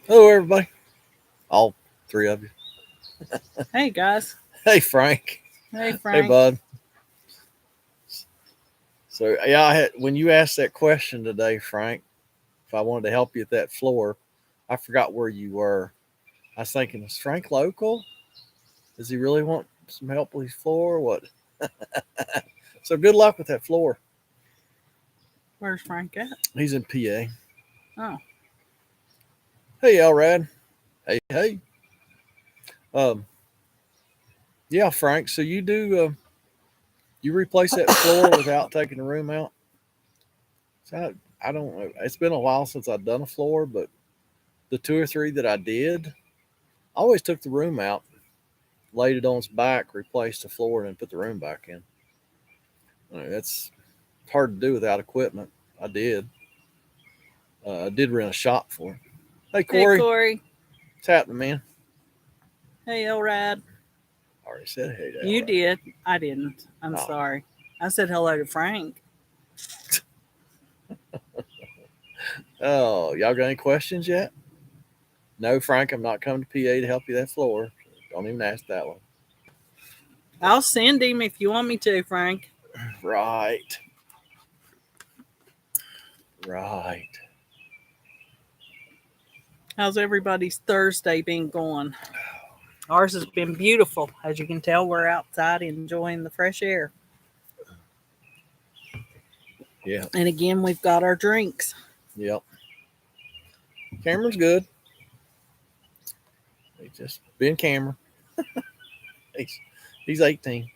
Hello, everybody. All three of you. Hey guys. Hey, Frank. Hey Hey, Frank. bud. So, yeah, when you asked that question today, Frank, if I wanted to help you at that floor, I forgot where you were. I was thinking, is Frank local? Does he really want some help with his floor? What? So, good luck with that floor. Where's Frank at? He's in PA. Oh, Hey, Elrad. Hey, hey. Um, yeah, Frank. So you replace that floor without taking the room out? So I don't know. It's been a while since I've done a floor, but the two or three that I did, I always took the room out, laid it on its back, replaced the floor, and then put the room back in. I mean, that's hard to do without equipment. I did. I did rent a shop for it. Hey, hey Corey. Corey. What's happening, man? Hey Elrad. I already said hey to You Elrod. did. I didn't. I'm Oh. sorry. I said hello to Frank. Oh, y'all got any questions yet? No, Frank, I'm not coming to PA to help you that floor. Don't even ask that one. I'll send him if you want me to, Frank. Right. Right. How's everybody's Thursday been going? Ours has been beautiful. As you can tell, we're outside enjoying the fresh air. Yeah. And again, we've got our drinks. Yep. Cameron's good. He's just being Cameron. He's he's 18.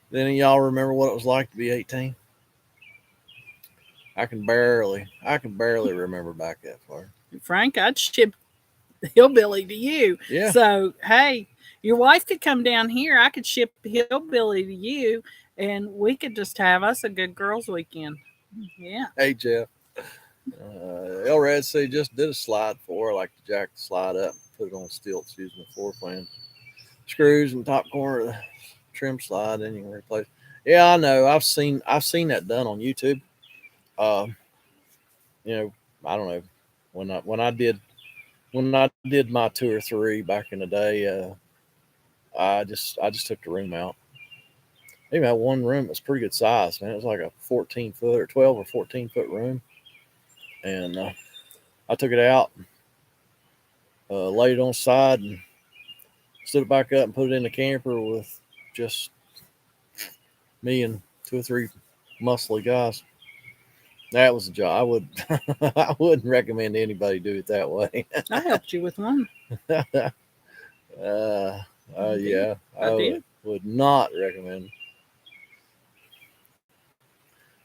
Then y'all remember what it was like to be 18? I can barely remember back that far. Frank, I'd ship Hillbilly to you. Yeah. So, hey, your wife could come down here. I could ship Hillbilly to you, and we could just have us a good girls' weekend. Yeah. Hey, Jeff. Elrad said he just did a slide for her, like to jack the slide up, put it on stilts using the floor plan. Screws in the top corner of the trim slide, then you can replace. Yeah, I know. I've seen that done on YouTube. Uh, you know, I don't know when I did my two or three back in the day. I just took the room out. Even had one room that was pretty good size, man. It was like a 14 foot or 12 or 14 foot room, and I took it out, laid it on the side, and stood it back up and put it in the camper with just me and two or three muscly guys. That was a job. I would I wouldn't recommend anybody do it that way. I helped you with one. uh, I did. yeah, I I would, did. would not recommend.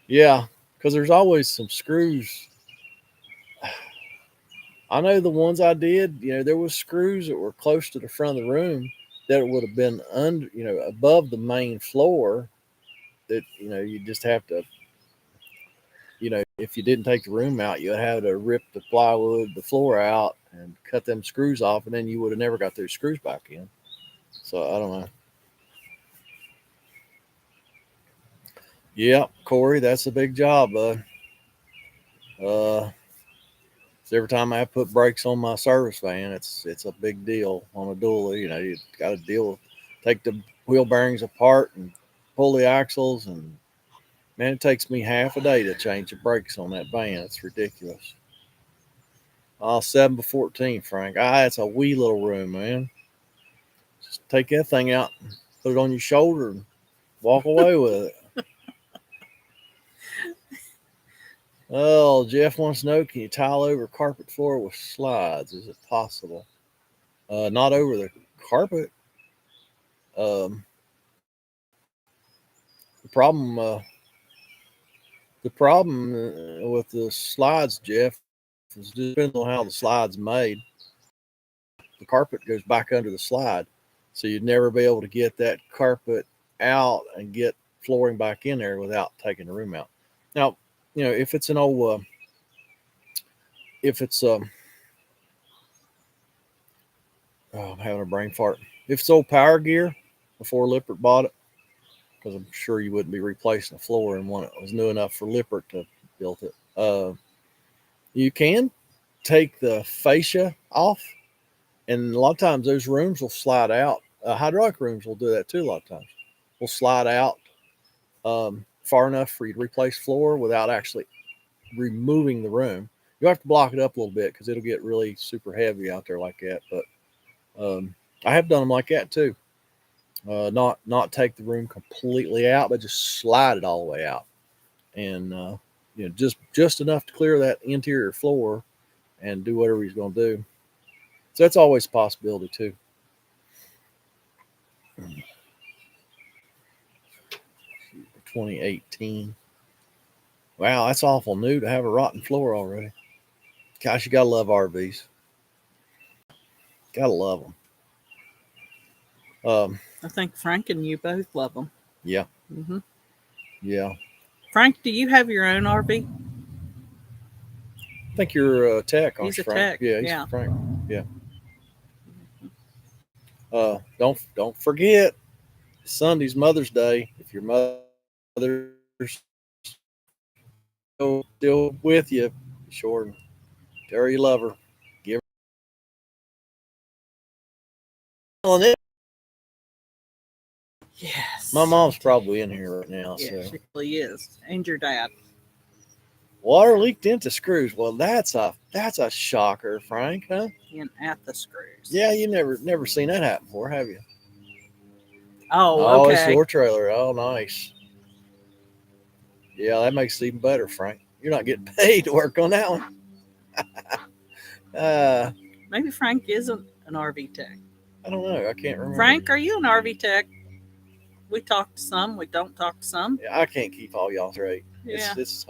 Yeah, because there's always some screws. I know the ones I did. There was screws that were close to the front of the room that would have been under, above the main floor. That you just have to, if you didn't take the room out, you'd have to rip the plywood, the floor out, and cut them screws off, and then you would have never got those screws back in. So I don't know. Yeah, Corey, that's a big job, bud. Uh, so every time I have to put brakes on my service van, it's a big deal on a dually. You got to deal with take the wheel bearings apart and pull the axles, and man, it takes me half a day to change the brakes on that van. It's ridiculous. 7 by 14, Frank. It's a wee little room, man. Just take that thing out, put it on your shoulder, and walk away with it. Oh, Jeff wants to know: can you tile over carpet floor with slides? Is it possible? Not over the carpet. Um, the problem, with the slides, Jeff, is just depends on how the slide's made. The carpet goes back under the slide, so you'd never be able to get that carpet out and get flooring back in there without taking the room out. Now, if it's an old, if it's oh, I'm having a brain fart. If it's old power gear before Lippert bought it, because I'm sure you wouldn't be replacing the floor in one that was new enough for Lippert to build it. You can. take the fascia off, and a lot of times those rooms will slide out. Hydraulic rooms will do that too. A lot of times, will slide out far enough for you to replace floor without actually removing the room. You have to block it up a little bit because it'll get really super heavy out there like that. But I have done them like that too. Not take the room completely out, but just slide it all the way out, and just enough to clear that interior floor and do whatever he's going to do. So that's always a possibility too. 2018. Wow, that's awful new to have a rotten floor already. Gosh, you gotta love RVs. Gotta love them. I think Frank and you both love them. Yeah, Mm-hmm. yeah. Frank, do you have your own RV? I think you're a tech, aren't He's you, a Frank? tech. Yeah, he's Yeah. Frank. Yeah. Don't forget Sunday's Mother's Day. If your mother's still with you, be sure and tell her you love her. Give her. Yes. My mom's probably in here right now. Yeah, So she really is. And your dad. water leaked into screws. Well, that's a shocker, Frank, huh? In at the screws. Yeah, you never seen that happen before, have you? Oh, It's okay. your trailer. Oh, nice. Yeah, that makes it even better, Frank. You're not getting paid to work on that one. Maybe Frank isn't an RV tech. I don't know. I can't remember. Frank, are you an RV tech? We talk to some, we don't talk to some. Yeah, I can't keep all y'all straight. Yeah. It's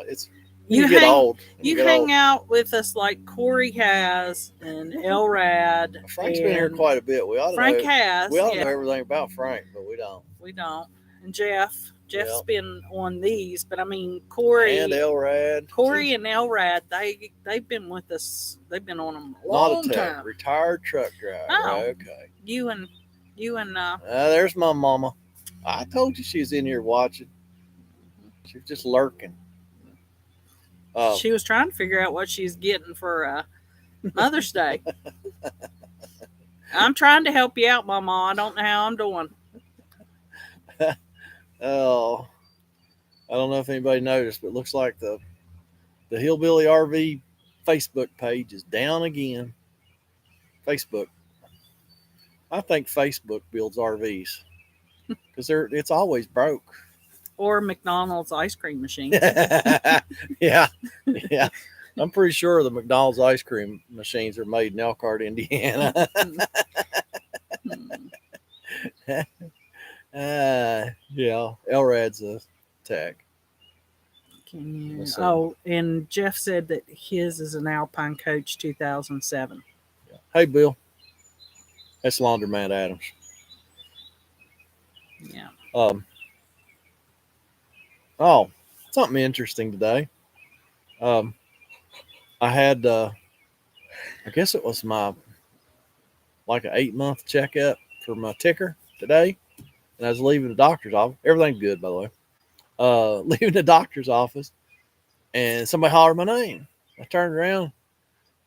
You get hang, old. You hang out with us like Corey has and Elrad. Frank's been here quite a bit. We ought to Frank know. has. We ought to know everything about Frank, but we don't. We don't. And Jeff's Yep. been on these, but I mean Corey and Elrad. And Elrad, they've been with us. They've been on them a long Not a tech, time. retired truck driver. Oh. Okay. You and there's my mama. I told you she was in here watching. She was just lurking. She was trying to figure out what she's getting for Mother's Day. I'm trying to help you out, Mama. I don't know how I'm doing. Oh, I don't know if anybody noticed, but it looks like the Hillbilly RV Facebook page is down again. Facebook. I think Facebook builds RVs because it's always broke. Or McDonald's ice cream machine. yeah. I'm pretty sure the McDonald's ice cream machines are made in Elkhart, Indiana. Yeah, Elrad's a tech. And Jeff said that his is an Alpine Coach 2007. Yeah. Hey, Bill. That's Laundromat Adams. Yeah. Something interesting today. I had, I guess it was like an 8-month checkup for my ticker today. And I was leaving the doctor's office. Everything's good, by the way. Leaving the doctor's office, and somebody hollered my name. I turned around.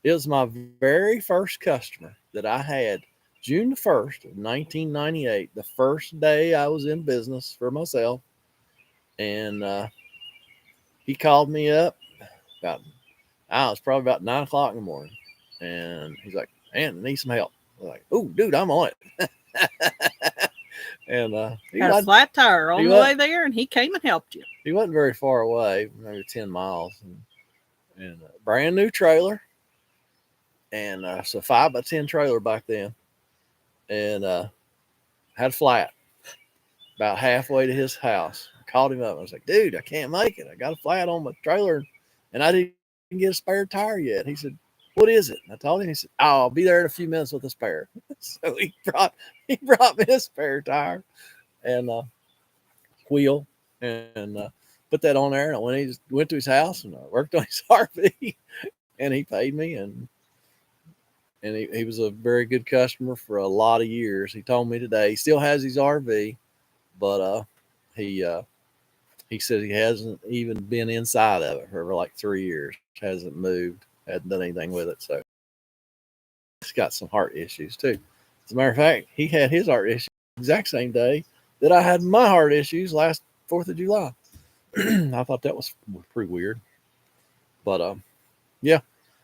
It was my very first customer that I had June the 1st of 1998, the first day I was in business for myself. And he called me up it's probably about 9 o'clock in the morning. And he's like, man, I need some help. I was like, oh, dude, I'm on it. And he had a flat tire on the way there, and he came and helped you. He wasn't very far away, maybe 10 miles. And a brand new trailer. And so 5x10 trailer back then. And had a flat about halfway to his house. I called him up. I was like, dude, I can't make it. I got a flat on my trailer, and I didn't get a spare tire yet. He said, what is it? And I told him. He said, I'll be there in a few minutes with a spare. So he brought me a spare tire and wheel and put that on there. And I went to his house and I worked on his RV, and he paid me. And he was a very good customer for a lot of years. He told me today he still has his RV, but he said he hasn't even been inside of it for like 3 years. Hasn't moved. hadn't done anything with it. So he's got some heart issues too. As a matter of fact, he had his heart issues the exact same day that I had my heart issues last 4th of July. I thought that was pretty weird. But yeah,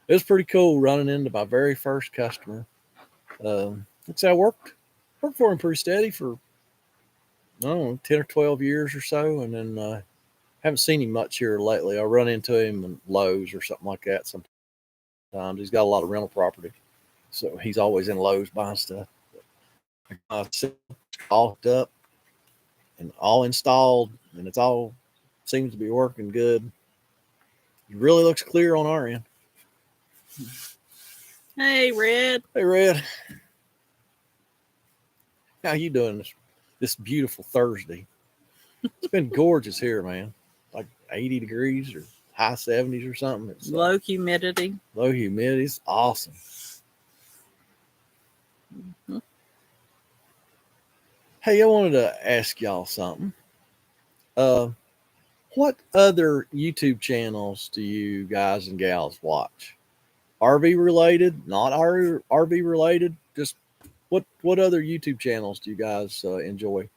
it was pretty cool running into my very first customer. Looks like I worked for him pretty steady for, I don't know, 10 or 12 years or so. And then haven't seen him much here lately. I run into him in Lowe's or something like that sometimes. He's got a lot of rental property. So he's always in Lowe's buying stuff. All hooked up and all installed, and it's all seems to be working good. It really looks clear on our end. Hey, Red. Hey, Red. How you doing this beautiful Thursday? It's been gorgeous here, man. Like 80 degrees or high 70s or something. It's low humidity. Low humidity. It's awesome. Mm-hmm. Hey, I wanted to ask y'all something. What other YouTube channels do you guys and gals watch? RV related, not RV related? Just what other YouTube channels do you guys enjoy?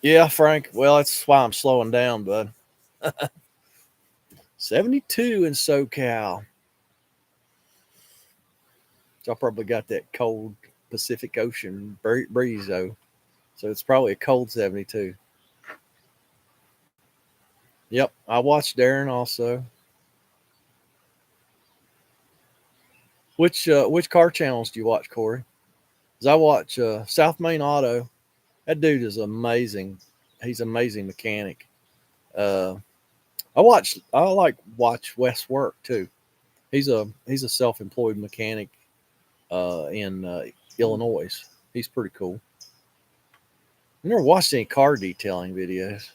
Yeah, Frank. Well, that's why I'm slowing down, bud. 72 in SoCal. Y'all probably got that cold Pacific Ocean breeze, though. So it's probably a cold 72. Yep, I watched Darren also. Which car channels do you watch, Corey? Because I watch South Main Auto. That dude is amazing. He's an amazing mechanic. I like watch Wes work too. He's a self-employed mechanic in Illinois. He's pretty cool. I never watched any car detailing videos.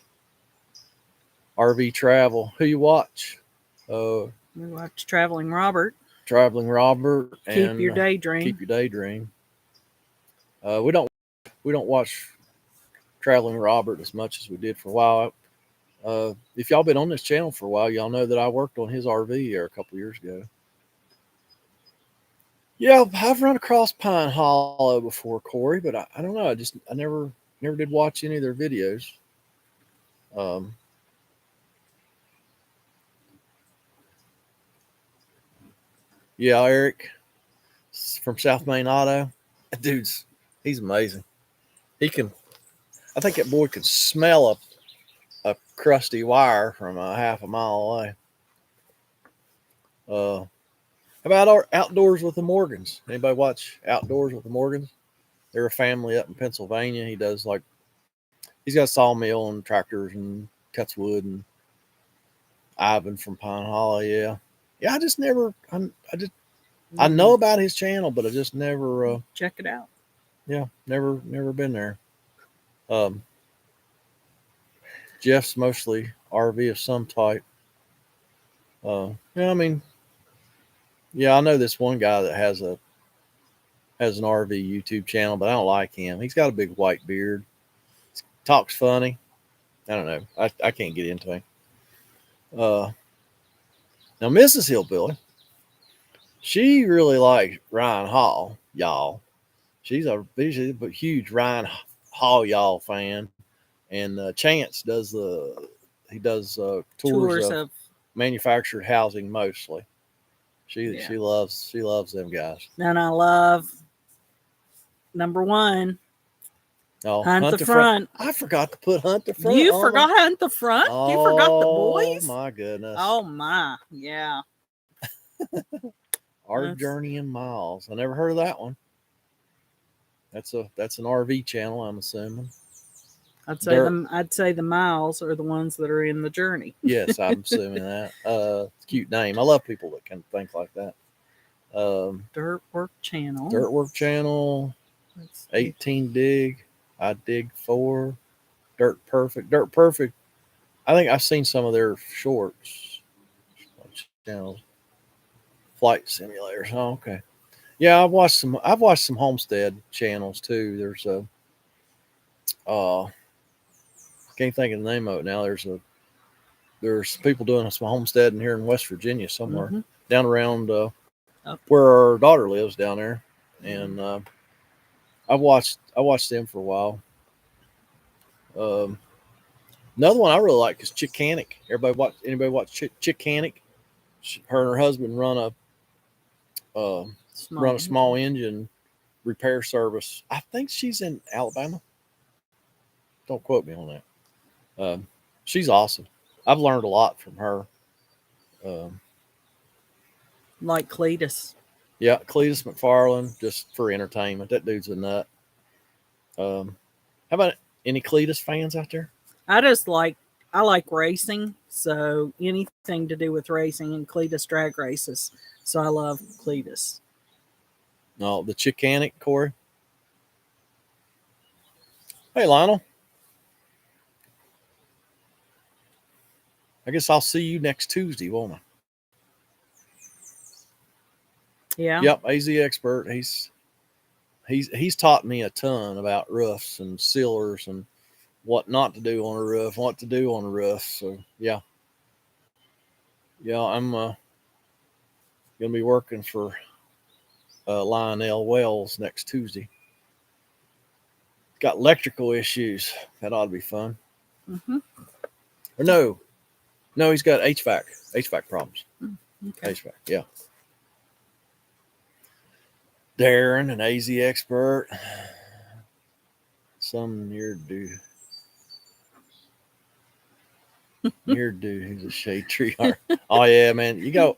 RV travel. Who you watch? We watch Traveling Robert. Traveling Robert. Keep Your Daydream. Keep Your Daydream. We don't watch Traveling Robert as much as we did for a while. If y'all been on this channel for a while, y'all know that I worked on his RV here a couple years ago. Yeah, I've run across Pine Hollow before, Corey, but I don't know. I never did watch any of their videos. Yeah, Eric from South Main Auto. That he's amazing. I think that boy could smell a crusty wire from a half a mile away. How about Outdoors with the Morgans? Anybody watch Outdoors with the Morgans? They're a family up in Pennsylvania. He's got a sawmill and tractors and cuts wood. And Ivan from Pine Hollow, yeah. I just never. I know about his channel, but I just never check it out. Yeah, never been there. Jeff's mostly RV of some type. I know this one guy that has an RV YouTube channel, but I don't like him. He's got a big white beard. Talks funny. I don't know. I can't get into him. Now Mrs. Hillbilly, she really likes Ryan Hall, y'all. She's a huge Ryan Hall y'all fan, and Chance does tours of manufactured housing mostly. She loves them guys. And I love number one. Oh, Hunt the Front. I forgot to put Hunt the Front. You forgot Hunt the Front? Oh, you forgot the boys? Oh my goodness. Oh my, yeah. Our Journey in Miles. I never heard of that one. That's an RV channel, I'm assuming. I'd say the miles are the ones that are in the journey. Yes, I'm assuming that. Cute name. I love people that can think like that. Dirt Work Channel. 18 Dig. I Dig 4. Dirt Perfect. I think I've seen some of their shorts. Channels. Flight simulators. Oh, okay. Yeah, I've watched some homestead channels too. There's can't think of the name of it now. There's there's people doing some homesteading here in West Virginia somewhere, Mm-hmm. down around Up. where our daughter lives down there, and I watched them for a while. Um, Another one I really like is Chickanic. Anybody watch Chickanic? Her and her husband run a small engine repair service. I think she's in Alabama. Don't quote me on that. She's awesome. I've learned a lot from her. Um, Like Cletus. yeah, Cletus McFarland, just for entertainment. That dude's a nut. How about any Cletus fans out there? I like racing, so anything to do with racing and Cletus drag races. So I love Cletus. No, the Chickanic, Corey. Hey, Lionel. I guess I'll see you next Tuesday, won't I? Yeah. Yep, AZ expert. He's taught me a ton about roofs and sealers and what not to do on a roof, what to do on a roof. So yeah, I'm gonna be working for Lionel Wells next Tuesday. Got electrical issues. That ought to be fun. Mm-hmm. Or no, he's got HVAC problems. Okay. HVAC, yeah. Darren, an AZ expert. Some near dude. Who's a shade tree. Oh yeah, man.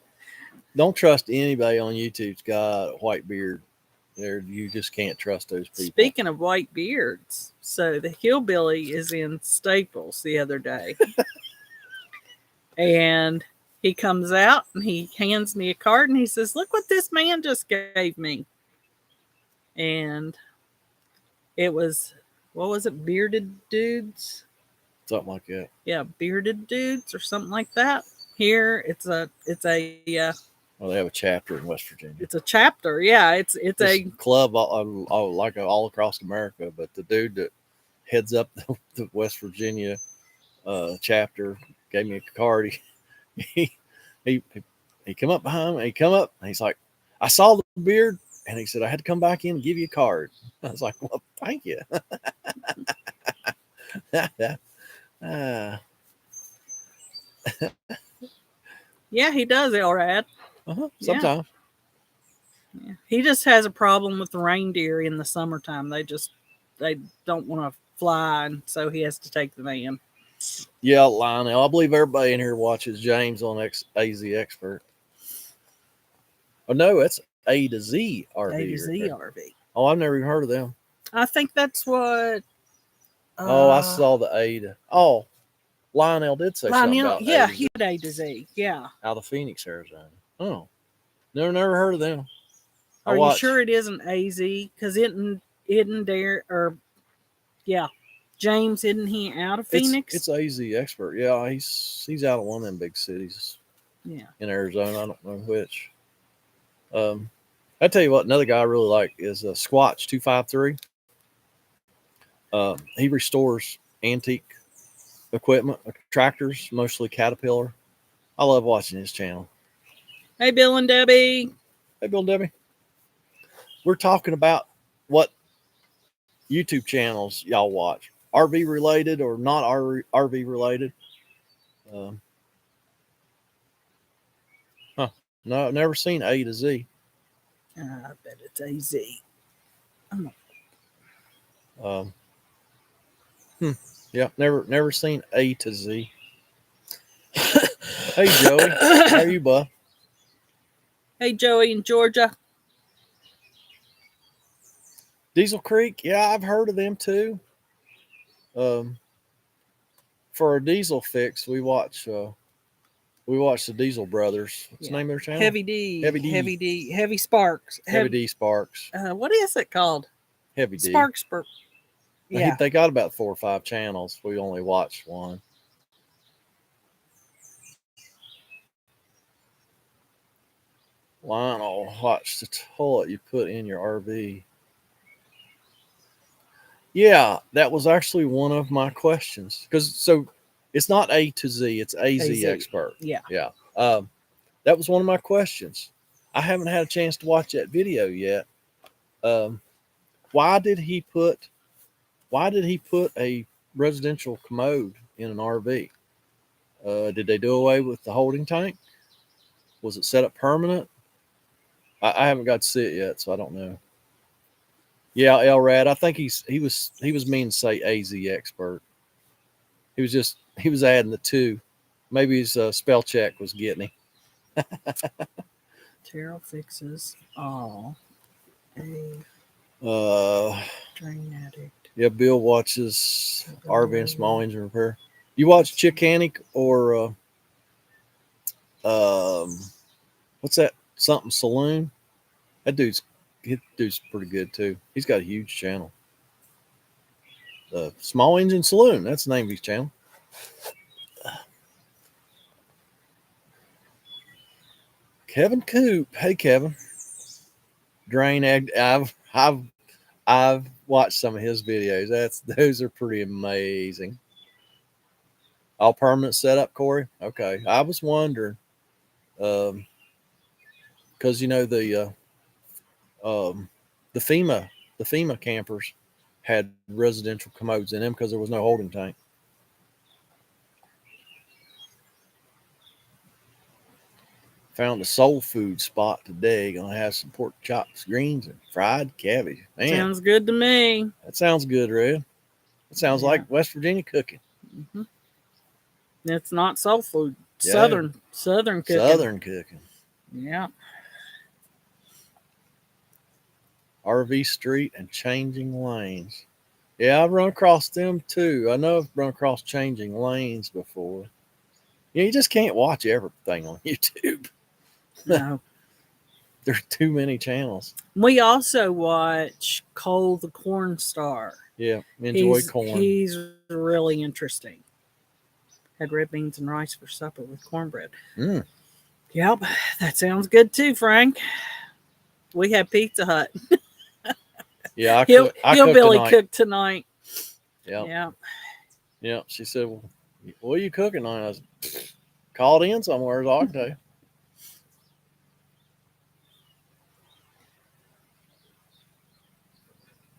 Don't trust anybody on YouTube's got a white beard. You just can't trust those people. Speaking of white beards, so the Hillbilly is in Staples the other day. And he comes out and he hands me a card and he says, "Look what this man just gave me." And it was, what was it? Bearded Dudes? Something like that. Yeah, Bearded Dudes or something like that. Here it's a Well, they have a chapter in West Virginia. it's a chapter. Yeah, it's a club all across America. But the dude that heads up the West Virginia chapter gave me a card. He come up behind me. He come up and he's like, "I saw the beard," and he said, "I had to come back in and give you a card." I was like, "Well, thank you." Yeah, he does, Elrad. Sometimes. Yeah. He just has a problem with the reindeer in the summertime. They don't want to fly, and so he has to take the van. Yeah, Lionel. I believe everybody in here watches James on AZ Expert. Oh no, it's A to Z RV. A to Z RV. Oh, I've never even heard of them. I think that's what. I saw the A to. Oh, Lionel did say something about yeah, he had A to Z. Yeah, out of Phoenix, Arizona. Oh, never heard of them. Are you sure it isn't AZ? Because isn't there or yeah, James, isn't he out of Phoenix? It's AZ Expert. Yeah, he's out of one of them big cities. Yeah, in Arizona. I don't know which. I tell you what, another guy I really like is Squatch 253. He restores antique equipment, tractors, mostly Caterpillar. I love watching his channel. Hey, Bill and Debbie. Hey, Bill and Debbie. We're talking about what YouTube channels y'all watch, RV related or not RV related. No, I've never seen A to Z. I bet it's AZ. Yeah, never seen A to Z. Hey, Joey. How are you, bud? Hey, Joey in Georgia. Diesel Creek. Yeah, I've heard of them too. For a diesel fix, we watch the Diesel Brothers. What's the name of their channel? Heavy D. Heavy Sparks. Heavy D Sparks. What is it called? Heavy D. Sparks. Yeah. They got about 4 or 5 channels. We only watched one. Lionel, watch the toilet you put in your RV. Yeah, that was actually one of my questions. It's not A to Z. It's AZ AZ. Expert. Yeah. Yeah. That was one of my questions. I haven't had a chance to watch that video yet. Um, why did he put a residential commode in an RV? Did they do away with the holding tank? Was it set up permanent? I haven't got to see it yet, so I don't know. Yeah, Elrad. I think he was meaning to say AZ Expert. He was adding the two. Maybe his spell check was getting him. Terrell fixes all. A Uh, drain addict. yeah, Bill watches RV and small engine repair. You watch Chickanic or what's that? Something Saloon. That dude's pretty good too. He's got a huge channel. The Small Engine Saloon. That's the name of his channel. Kevin Coop. Hey, Kevin. Drain Ag. I've watched some of his videos. Those are pretty amazing. All permanent setup, Corey. Okay, I was wondering, because you know the FEMA campers had residential commodes in them because there was no holding tank. Found a soul food spot today. Gonna have some pork chops, greens, and fried cabbage. Man, Sounds good to me. that sounds good, Red. It sounds like West Virginia cooking. Mm-hmm. It's not soul food. Yeah. Southern cooking. Southern cooking. Yeah. RV Street and Changing Lanes. Yeah, I've run across them too. I know I've run across Changing Lanes before. Yeah, you just can't watch everything on YouTube. No. There are too many channels. We also watch Cole the Corn Star. Yeah, enjoy corn. He's really interesting. Had red beans and rice for supper with cornbread. Mm. Yep, that sounds good too, Frank. We had Pizza Hut. Yeah, Hillbilly cooked tonight. Yep. Yeah. Yeah. She said, well, what are you cooking on? I was called in somewhere, so I can tell you.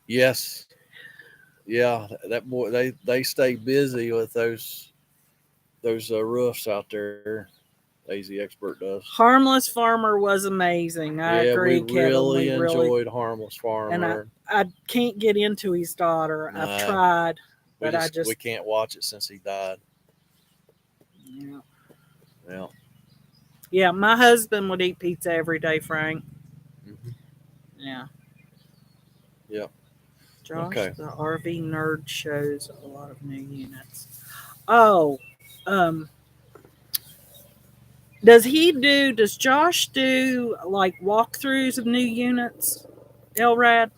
Yes. Yeah, that boy, they stay busy with those roofs out there. AZ Expert does. Harmless Farmer was amazing. I agree, we Kevin. really enjoyed Harmless Farmer. And I can't get into his daughter. I've tried, but we can't watch it since he died. Yeah. Yeah. Yeah, my husband would eat pizza every day, Frank. Mm-hmm. Yeah. Yeah. Josh, the RV nerd shows a lot of new units. Oh, does Josh do like walkthroughs of new units, Elrad?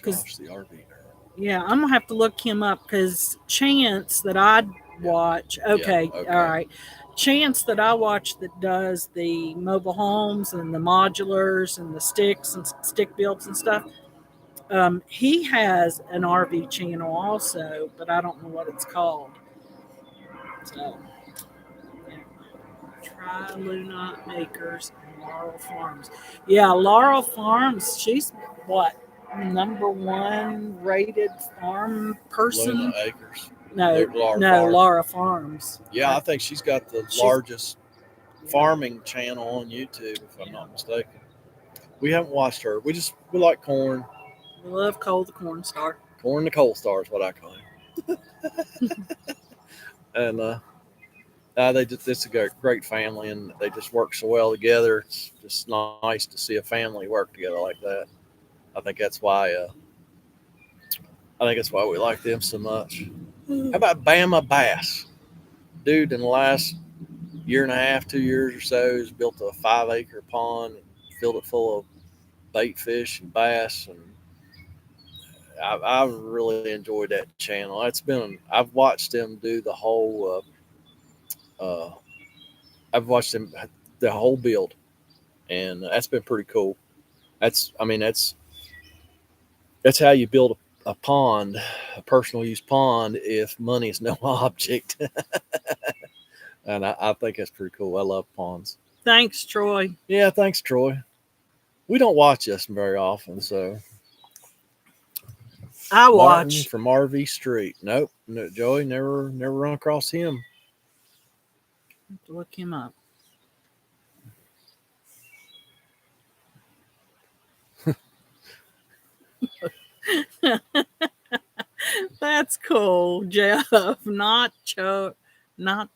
Josh, the RV nerd. Yeah, I'm gonna have to look him up because Chance that I watch. Okay, all right. Chance that I watch that does the mobile homes and the modulars and the sticks and stick builds and stuff. He has an RV channel also, but I don't know what it's called. So, yeah. Try Luna Makers and Laurel Farms. Yeah, Laurel Farms. She's what, #1 rated farm person? Luna Acres. No, Laura Farms. Yeah, I think she's got the largest farming channel on YouTube, if I'm not mistaken. We haven't watched her. We like corn. We love Cole the Corn Star. Corn the Coal Star is what I call him. And it's a great family, and they just work so well together. It's just nice to see a family work together like that. I think that's why we like them so much. How about Bama Bass? Dude, in the last year and a half, 2 years or so, has built a 5-acre pond and filled it full of bait fish and bass, and I've really enjoyed that channel. I've watched him do the whole. I've watched him the whole build, and that's been pretty cool. That's how you build a pond, a personal use pond, if money is no object. And I think that's pretty cool. I love ponds. Thanks, Troy. Yeah, thanks, Troy. We don't watch this very often, so I Martin watch. from RV Street. Nope, no, Joey never run across him. Look him up. That's cool, Jeff. Not Cho, not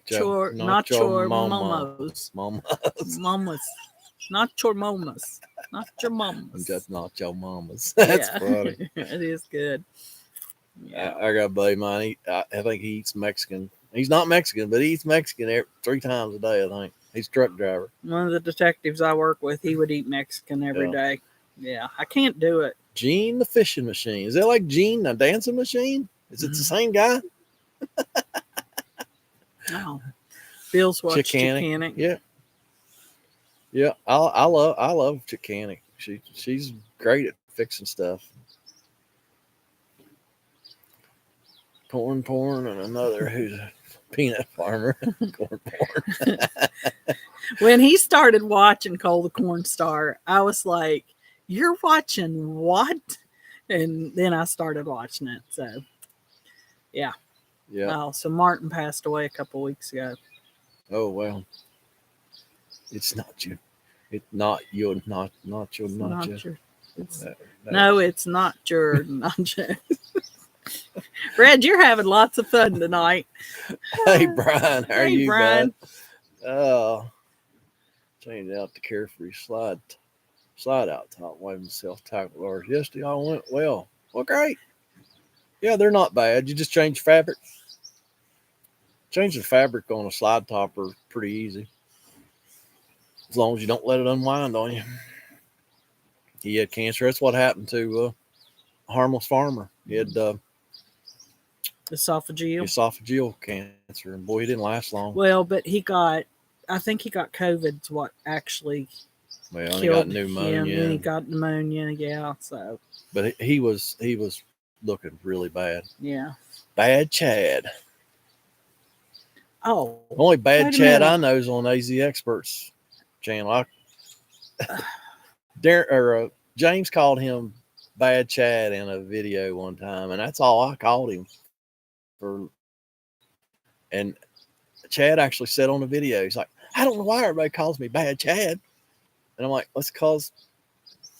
chor, not chor momos, mamas, not chor momas, not your mamas. Just not your mamas. That's funny. It is good. Yeah. I got a buddy of mine. I think he eats Mexican. He's not Mexican, but he eats Mexican 3 times a day. I think he's a truck driver. One of the detectives I work with, he would eat Mexican every day. Yeah, I can't do it. Gene the fishing machine. Is that like Gene the dancing machine? Is it the same guy? Oh, Bill's watched Chickanic. Yeah, yeah. I love Chickanic. She's great at fixing stuff. Corn porn and another who's a peanut farmer. Corn porn. When he started watching Cole the Corn Star, I was like, "You're watching what?" And then I started watching it. So, yeah. Yeah. Oh, so Martin passed away a couple weeks ago. Oh well. It's not you. It's not your. Not your. Not your. No, it's not your. Not your. Red, you're having lots of fun tonight. Hey Brian, how are you, Brian? Bud? Oh, changed out the carefree slide out top, waving self tackle orders. Yesterday all went well. Well, great. Yeah, they're not bad. You just change fabric. Change the fabric on a slide topper pretty easy. As long as you don't let it unwind on you. He had cancer. That's what happened to a harmless farmer. He had esophageal cancer. And boy, he didn't last long. Well, but I think he got COVID's what actually killed he got pneumonia. him. And he got pneumonia, yeah. So, but he was looking really bad. Yeah. Bad Chad. Oh. Only bad Chad I know is on AZ Experts channel. James called him Bad Chad in a video one time, and that's all I called him for. And Chad actually said on the video, he's like, I don't know why everybody calls me Bad Chad. And I'm like, that's because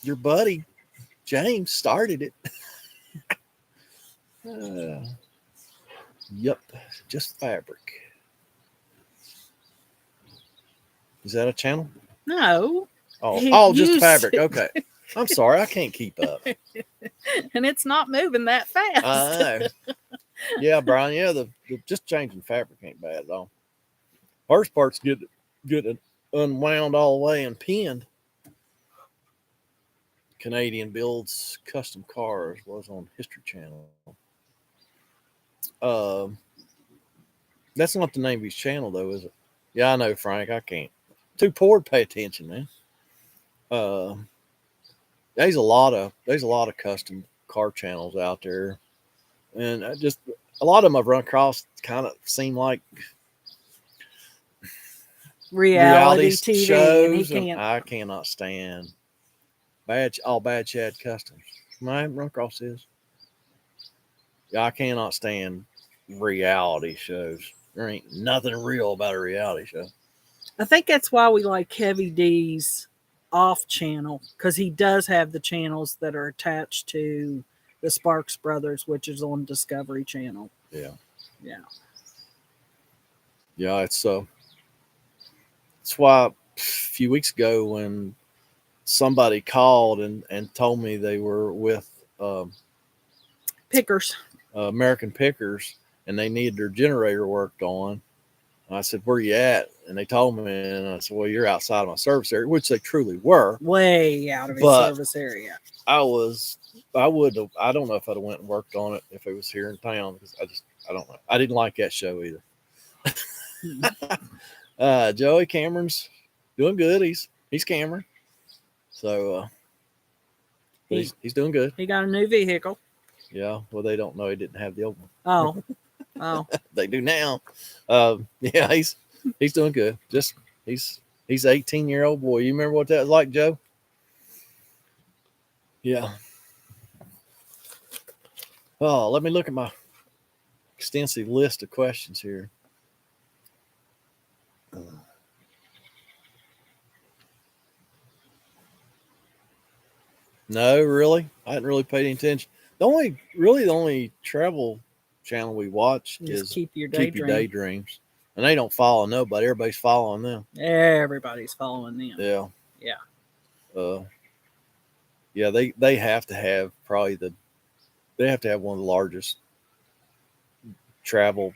your buddy James started it. Yep, just fabric. Is that a channel? No. Just fabric. Okay. I'm sorry, I can't keep up. And it's not moving that fast. I know. Yeah, Brian. Yeah, the just changing fabric ain't bad at all. First part's get it unwound all the way and pinned. Canadian builds custom cars was on History Channel. That's not the name of his channel though, is it? Yeah, I know, Frank. I can't. Too poor to pay attention, man. There's a lot of custom car channels out there, and just a lot of them I've run across kind of seem like reality TV shows. And I cannot stand bad Chad Customs. I haven't run across this. Yeah, I cannot stand reality shows. There ain't nothing real about a reality show. I think that's why we like Heavy D's off channel, because he does have the channels that are attached to the Sparks Brothers, which is on Discovery Channel. Yeah. It's why a few weeks ago when somebody called and told me they were with Pickers, American Pickers, and they needed their generator worked on. I said, where you at? And they told me, and I said, well, you're outside of my service area, which they truly were. Way out of his service area. I don't know if I'd have went and worked on it if it was here in town, because I don't know. I didn't like that show either. Joey Cameron's doing good. He's Cameron. So he's doing good. He got a new vehicle. Yeah. Well, they don't know he didn't have the old one. Oh, oh, They do now. Yeah, he's doing good. Just he's 18-year-old boy. You remember what that was like, Joe? Yeah. Oh, let me look at my extensive list of questions here. No, really, I hadn't really paid any attention. The only travel channel we watch just is keep your Keep Your daydream. Daydreams, and they don't follow nobody. Everybody's following them. Everybody's following them. Yeah. Yeah. Yeah. They have to have they have to have one of the largest travel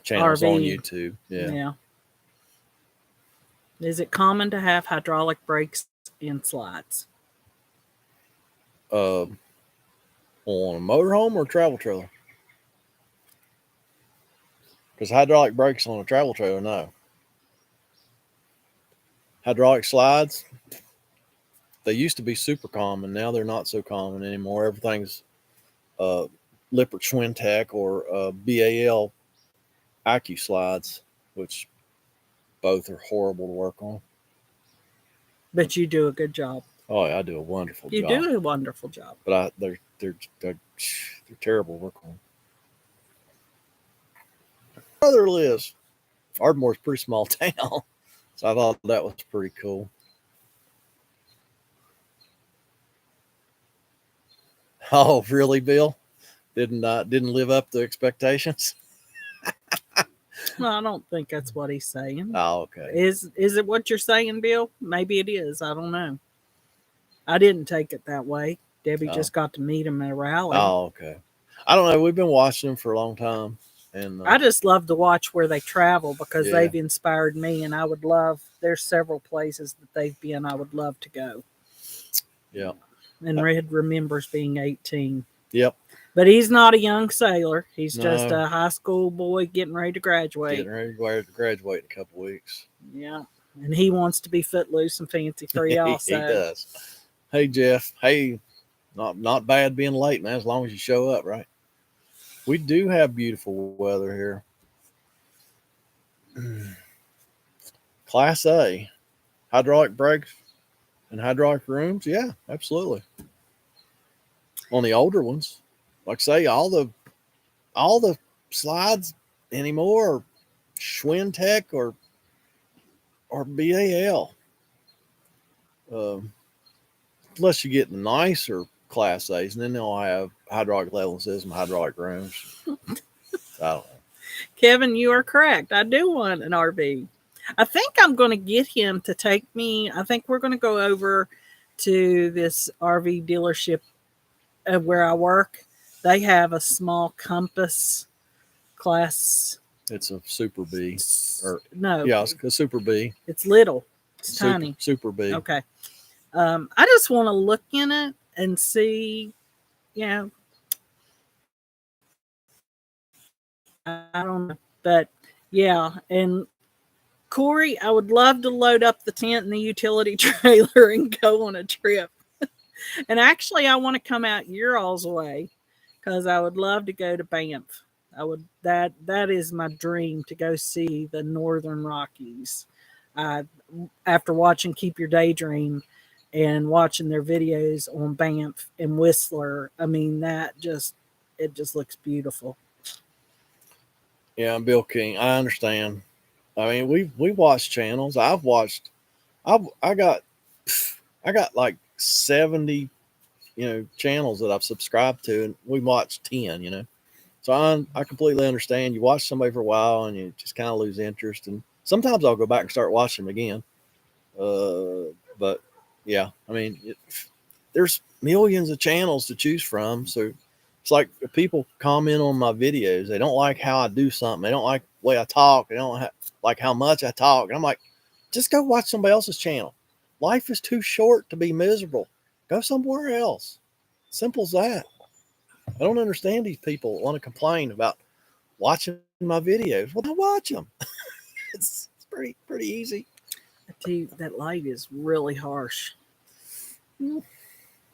channels on RV. YouTube. Yeah. Yeah. Is it common to have hydraulic brakes and slides? Uh, on a motorhome or a travel trailer? Because hydraulic brakes on a travel trailer, no. Hydraulic slides, they used to be super common. Now they're not so common anymore. Everything's uh, Lippert Schwintek or BAL IQ slides, which both are horrible to work on. But you do a good job. Oh, yeah, I do a wonderful You job. do a wonderful job. But they're terrible to work on. Brother lives. Ardmore's a pretty small town, so I thought that was pretty cool. Oh, really, Bill? Didn't live up to expectations? Well, I don't think that's what he's saying. Oh, okay. Is it what you're saying, Bill? Maybe it is. I don't know. I didn't take it that way. Debbie just got to meet him at a rally. Oh, okay. I don't know. We've been watching them for a long time, and I just love to watch where they travel because Yeah. they've inspired me, and I would love. There's several places that they've been. I would love to go. yeah, And Red remembers being 18. yep, But he's not a young sailor. He's just No. a high school boy getting ready to graduate. getting ready to graduate in a couple weeks. Yeah. And he wants to be footloose and fancy free also. He does. Hey, Jeff. Hey, not bad being late, man. As long as you show up, right? We do have beautiful weather here. Class A, hydraulic brakes and hydraulic rooms. Yeah, absolutely. On the older ones, like say all the slides anymore are Schwintek or BAL. Unless you get the nicer Class A's, and then they'll have hydraulic leveling system, hydraulic rooms. I don't know. Kevin, you are correct. I do want an RV. I think I'm going to get him to take me. I think we're going to go over to this RV dealership where I work. They have a small Compass class. It's a Super B. Or No. yeah, it's a Super B. It's little. It's tiny. Super B. Okay. I just want to look in it and see, I don't know. But yeah, and Corey, I would love to load up the tent and the utility trailer and go on a trip. And actually, I want to come out your all's way because I would love to go to Banff. That is my dream, to go see the Northern Rockies. After watching Keep Your Daydream and watching their videos on Banff and Whistler, I mean it just looks beautiful. Yeah, Bill King. I understand. I mean, we watched channels. I got like 70, channels that I've subscribed to, and we watched 10. So I completely understand. You watch somebody for a while, and you just kind of lose interest. And sometimes I'll go back and start watching them again. But yeah, I mean, there's millions of channels to choose from. So it's like if people comment on my videos, they don't like how I do something. They don't like the way I talk. They don't like how much I talk. And I'm like, just go watch somebody else's channel. Life is too short to be miserable. Go somewhere else. Simple as that. I don't understand these people that want to complain about watching my videos. Well, don't watch them. It's pretty easy. Dude, that light is really harsh.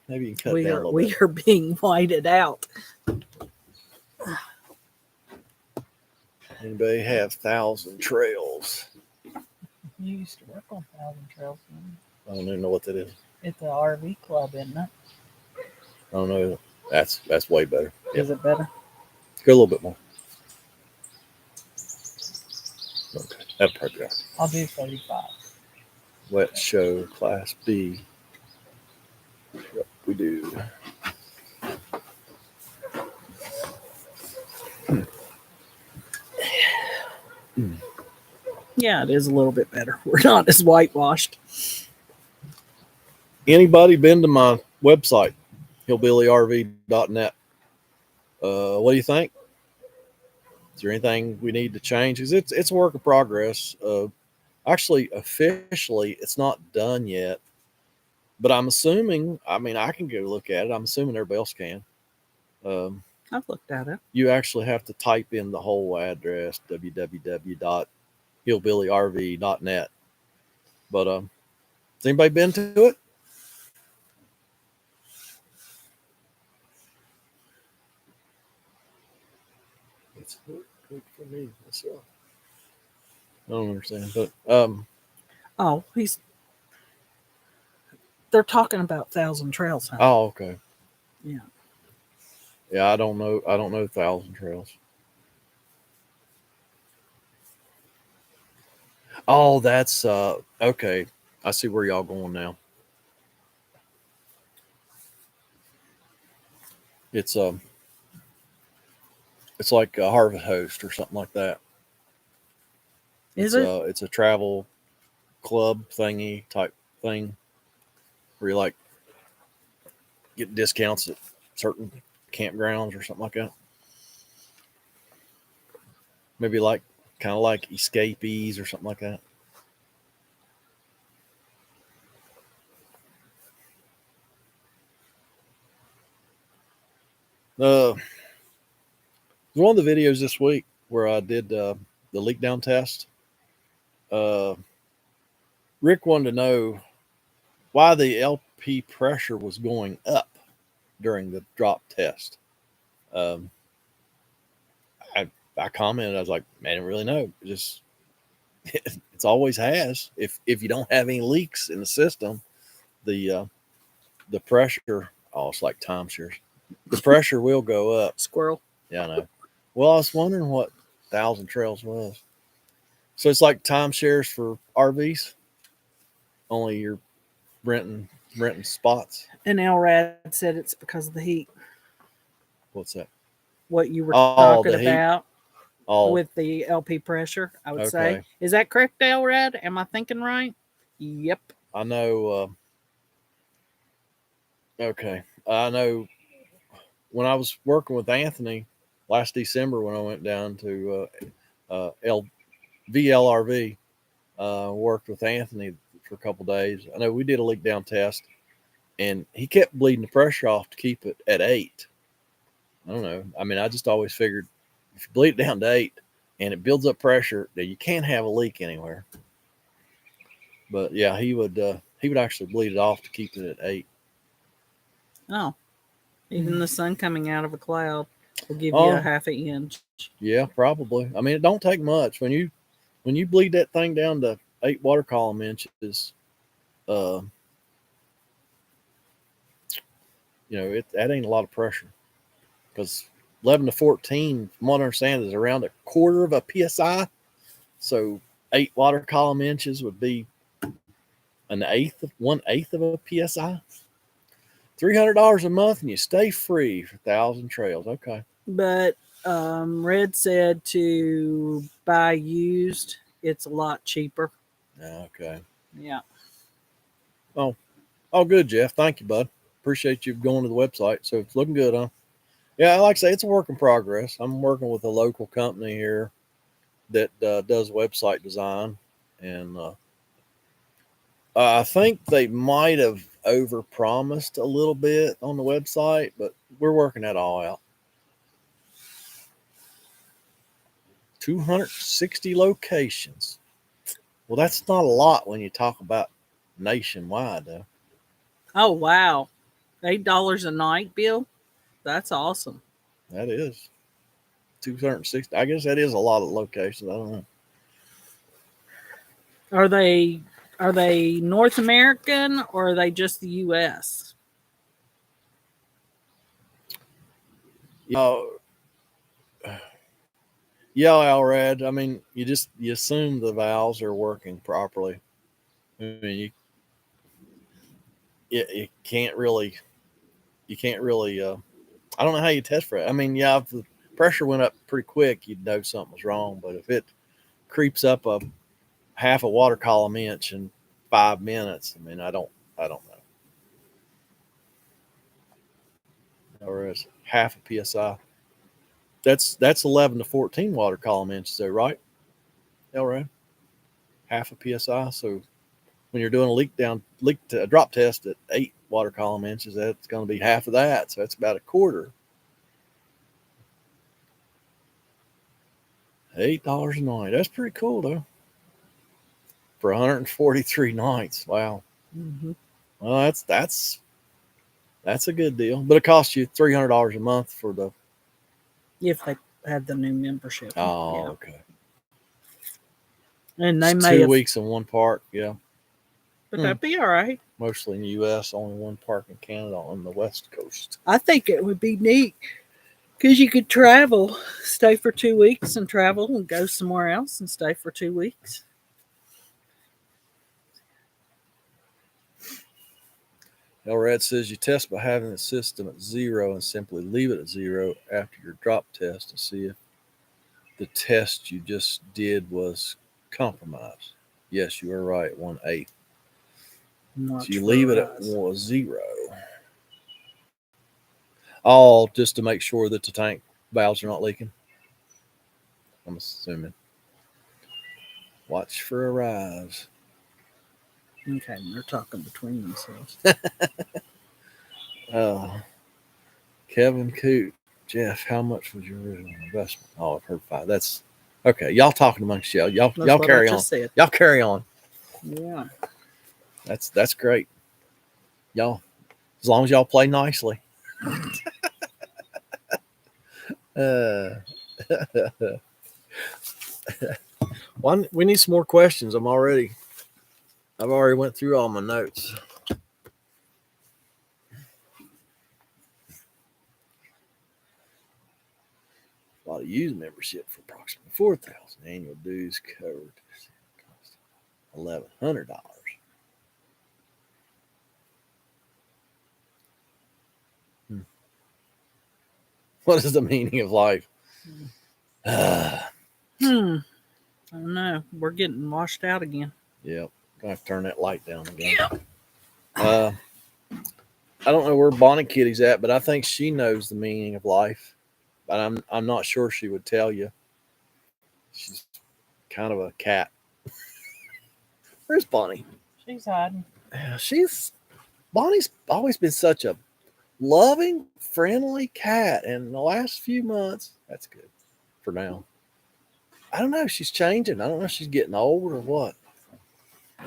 Maybe you can cut it down a little we bit. are being whited out. Anybody have Thousand Trails? You used to work on Thousand Trails. I don't even know what that is. It's an RV club, isn't it? I don't know. That's way better. Is it better? Go a little bit more. Okay, that'll probably be all right. I'll do 35. Let's show Class B. Yep, we do. Yeah, it is a little bit better. We're not as whitewashed. Anybody been to my website, hillbillyrv.net? What do you think? Is there anything we need to change? Because it's a work in progress. Actually, officially, it's not done yet. But I'm assuming, I mean, I can go look at it. I'm assuming everybody else can. I've looked at it. You actually have to type in the whole address, www.hillbillyrv.net. But has anybody been to it? It's good for me myself. I don't understand, but Oh, they're talking about Thousand Trails, huh? oh, okay. Yeah. Yeah, I don't know Thousand Trails. Oh, that's okay. I see where y'all going now. It's like a Harvest Host or something like that. Is it? It's a travel club thingy type thing where you like get discounts at certain campgrounds or something like that. Maybe like kind of like escapees or something like that. One of the videos this week where I did the leak down test. Rick wanted to know why the LP pressure was going up during the drop test. I commented, I was like, man, I don't really know. It's always has. If you don't have any leaks in the system, the pressure, oh, it's like timeshares. The pressure will go up. Squirrel. Yeah, I know. Well, I was wondering what Thousand Trails was. So it's like timeshares for RVs, only you're renting spots. And Elrad said it's because of the heat. What's that? What you were Oh, talking the heat. about Oh, with the LP pressure, I would say. okay. Is that correct, Elrad? Am I thinking right? Yep. I know. Okay, I know. When I was working with Anthony last December, when I went down to VLRV, worked with Anthony for a couple days. I know we did a leak down test, and he kept bleeding the pressure off to keep it at 8. I don't know. I mean, I just always figured if you bleed it down to 8 and it builds up pressure, that you can't have a leak anywhere. But yeah, he would actually bleed it off to keep it at 8. Oh, even the sun coming out of a cloud will give you a half an inch. Yeah, probably. I mean, it don't take much when you bleed that thing down to 8 water column inches. That ain't a lot of pressure, because 11 to 14, from what I understand, is around a quarter of a psi. So 8 water column inches would be 1/8 of a psi. $300 a month and you stay free for Thousand Trails. Okay. But Red said to buy used, it's a lot cheaper. Okay. Yeah. Oh, good, Jeff. Thank you, bud. Appreciate you going to the website. So it's looking good, huh? Yeah, like I say, it's a work in progress. I'm working with a local company here that does website design, and I think they might have overpromised a little bit on the website, but we're working that all out. 260 locations. Well, that's not a lot when you talk about nationwide, though. Oh, wow. $8 a night, Bill. That's awesome. That is 260. I guess that is a lot of locations. I don't know. Are they North American or are they just the U.S.? Oh, yeah, Alrad. I mean, you assume the valves are working properly. I mean, you can't really I don't know how you test for it. I mean, yeah, if the pressure went up pretty quick, you'd know something was wrong. But if it creeps up a half a water column inch in 5 minutes, I mean, I don't know. Or is half a psi. That's 11 to 14 water column inches, though, right? All right, half a psi. So when you're doing a drop test at 8 water column inches, that's going to be half of that. So that's about a quarter. $8 a night. That's pretty cool, though. For 143 nights. Wow. Mm-hmm. Well, that's a good deal. But it costs you $300 a month for the. If they have the new membership. Oh, Yeah. okay. And they It's may 2 have, weeks in one park. Yeah. but that'd be all right. Mostly in the U.S., only one park in Canada on the West Coast. I think it would be neat because you could travel, stay for 2 weeks and travel and go somewhere else and stay for 2 weeks. LRAD says you test by having the system at 0 and simply leave it at 0 after your drop test to see if the test you just did was compromised. Yes, you are right. 1/8. So you leave it at 0. All just to make sure that the tank valves are not leaking. I'm assuming. Watch for a rise. Okay, they're talking between themselves. Kevin Coot, Jeff, how much was your original investment? Oh, I've heard 5. That's okay. Y'all talking amongst y'all. Y'all carry on. Said. Y'all carry on. Yeah. That's great. Y'all, as long as y'all play nicely. We need some more questions. I've already went through all my notes. A lot of use membership for approximately 4,000. Annual dues covered. $1,100. What is the meaning of life? I don't know. We're getting washed out again. Yep. Gonna have to turn that light down again. Yep. I don't know where Bonnie Kitty's at, but I think she knows the meaning of life. But I'm not sure she would tell you. She's kind of a cat. Where's Bonnie? She's hiding. Bonnie's always been such a loving, friendly cat, and in the last few months, that's good for now. I don't know. She's changing. I don't know if she's getting old or what.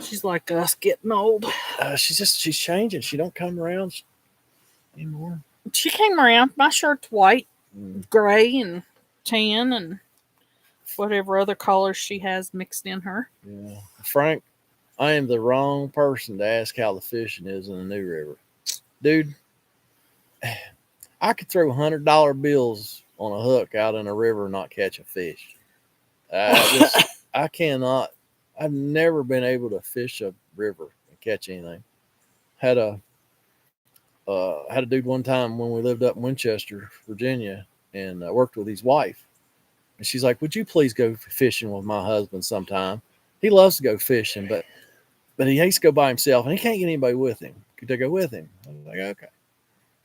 She's like us getting old. She's changing. She don't come around anymore. She came around. My shirt's white, gray, and tan, and whatever other colors she has mixed in her. Yeah, Frank, I am the wrong person to ask how the fishing is in the New River, dude. I could throw $100 bills on a hook out in a river and not catch a fish. I cannot. I've never been able to fish a river and catch anything. Had a dude one time when we lived up in Winchester, Virginia, and I worked with his wife. And she's like, "Would you please go fishing with my husband sometime? He loves to go fishing, but he hates to go by himself, and he can't get anybody with him. Could they go with him?" I was like, "Okay."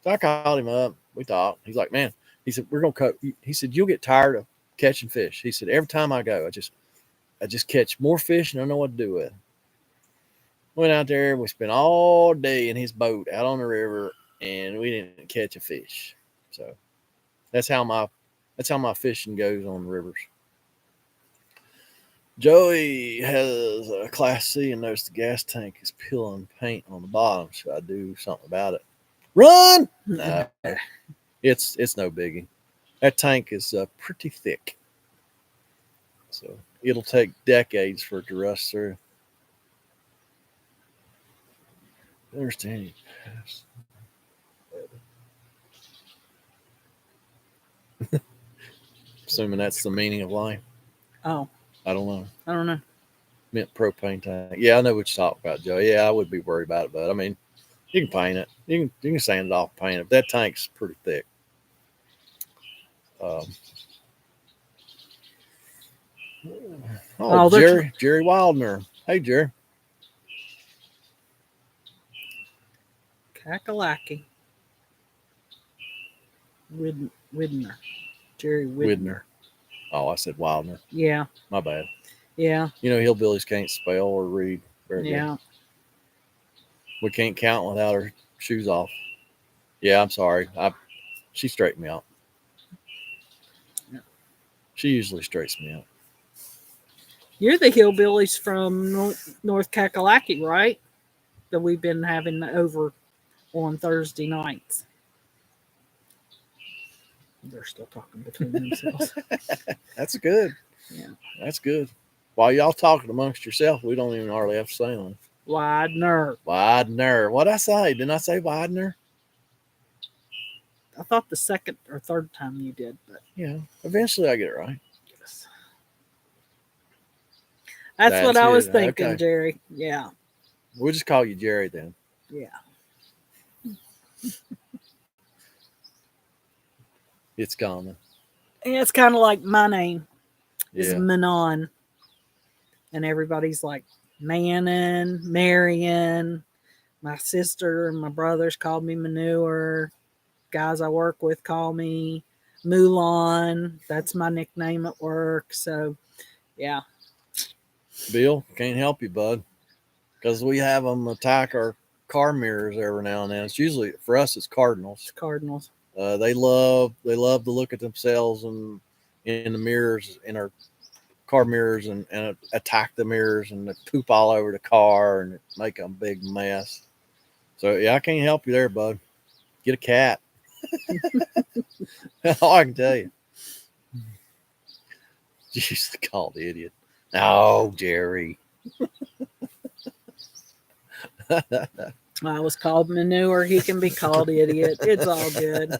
So I called him up. We talked. He's like, "Man," he said, "we're gonna cut." He said, "You'll get tired of catching fish." He said, "Every time I go, I just catch more fish and I don't know what to do with it." Went out there. We spent all day in his boat out on the river, and we didn't catch a fish. So that's how my fishing goes on the rivers. Joey has a Class C and noticed the gas tank is peeling paint on the bottom. Should I do something about it? Run! No, it's no biggie. That tank is pretty thick, so it'll take decades for it to rust through. I understand you. Assuming that's the meaning of life. Oh, I don't know. I don't know. Mint propane tank. Yeah, I know what you're talking about, Joe. Yeah, I would be worried about it, but I mean, you can paint it. You can sand it off, paint it. That tank's pretty thick. Um, Oh, Jerry Wildner. Hey, Jerry. Kakalaki. Widner. Jerry Widner. Widner. Oh, I said Wildner. Yeah. My bad. Yeah. You know, hillbillies can't spell or read very Yeah. good. We can't count without our shoes off. Yeah, I'm sorry. She straightened me out. Yeah. She usually straightens me out. You're the hillbillies from North Kakalaki, right? That we've been having over on Thursday nights. They're still talking between themselves. That's good. Yeah. That's good. While y'all talking amongst yourself, we don't even hardly have to say anything. Widener. Widener. What'd I say? Didn't I say Widener? I thought the second or third time you did, but yeah, eventually I get it right. Yes. That's what I was thinking, okay. Jerry. Yeah. We'll just call you Jerry then. Yeah. It's common. Yeah, it's kind of like my name is Yeah. Manon. And everybody's like Manon, Marion. My sister and my brothers called me Manure. Guys I work with call me Mulan. That's my nickname at work. So, yeah. Bill, can't help you, bud. Because we have them attack our car mirrors every now and then. It's usually, for us, it's Cardinals. It's Cardinals. They love to look at themselves and in the mirrors, in our car mirrors, and attack the mirrors and poop all over the car and make a big mess. So yeah, I can't help you there, bud. Get a cat. All I can tell you. You used to call the idiot. No, Jerry. I was called Manure. He can be called idiot. It's all good.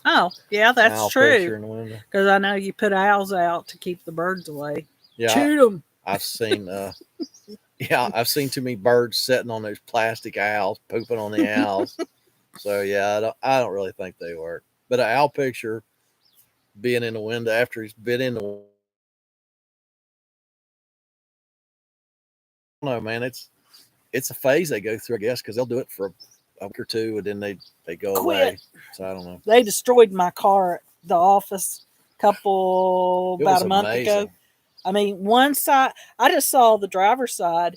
Oh, yeah, that's owl true. Because I know you put owls out to keep the birds away. Yeah, shoot them. I've seen. I've seen too many birds sitting on those plastic owls, pooping on the owls. So yeah, I don't really think they work. But an owl picture being in the window after he's been in the, no man, it's a phase they go through, I guess, because they'll do it for a week or two and then they go away. So I don't know. They destroyed my car at the office about a month ago. I mean, one side, I just saw the driver's side,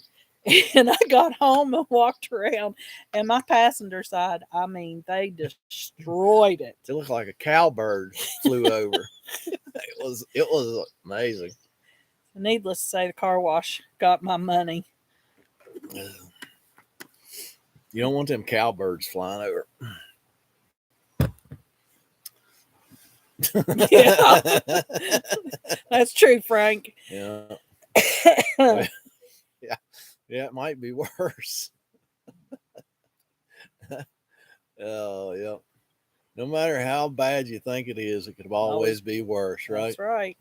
and I got home and walked around, and my passenger side, I mean, they destroyed it. It looked like a cowbird flew over. It was amazing. Needless to say, the car wash got my money. You don't want them cowbirds flying over. Yeah. That's true, Frank. Yeah. Yeah, it might be worse. Oh, yeah. No matter how bad you think it is, it could always be worse, right? That's right.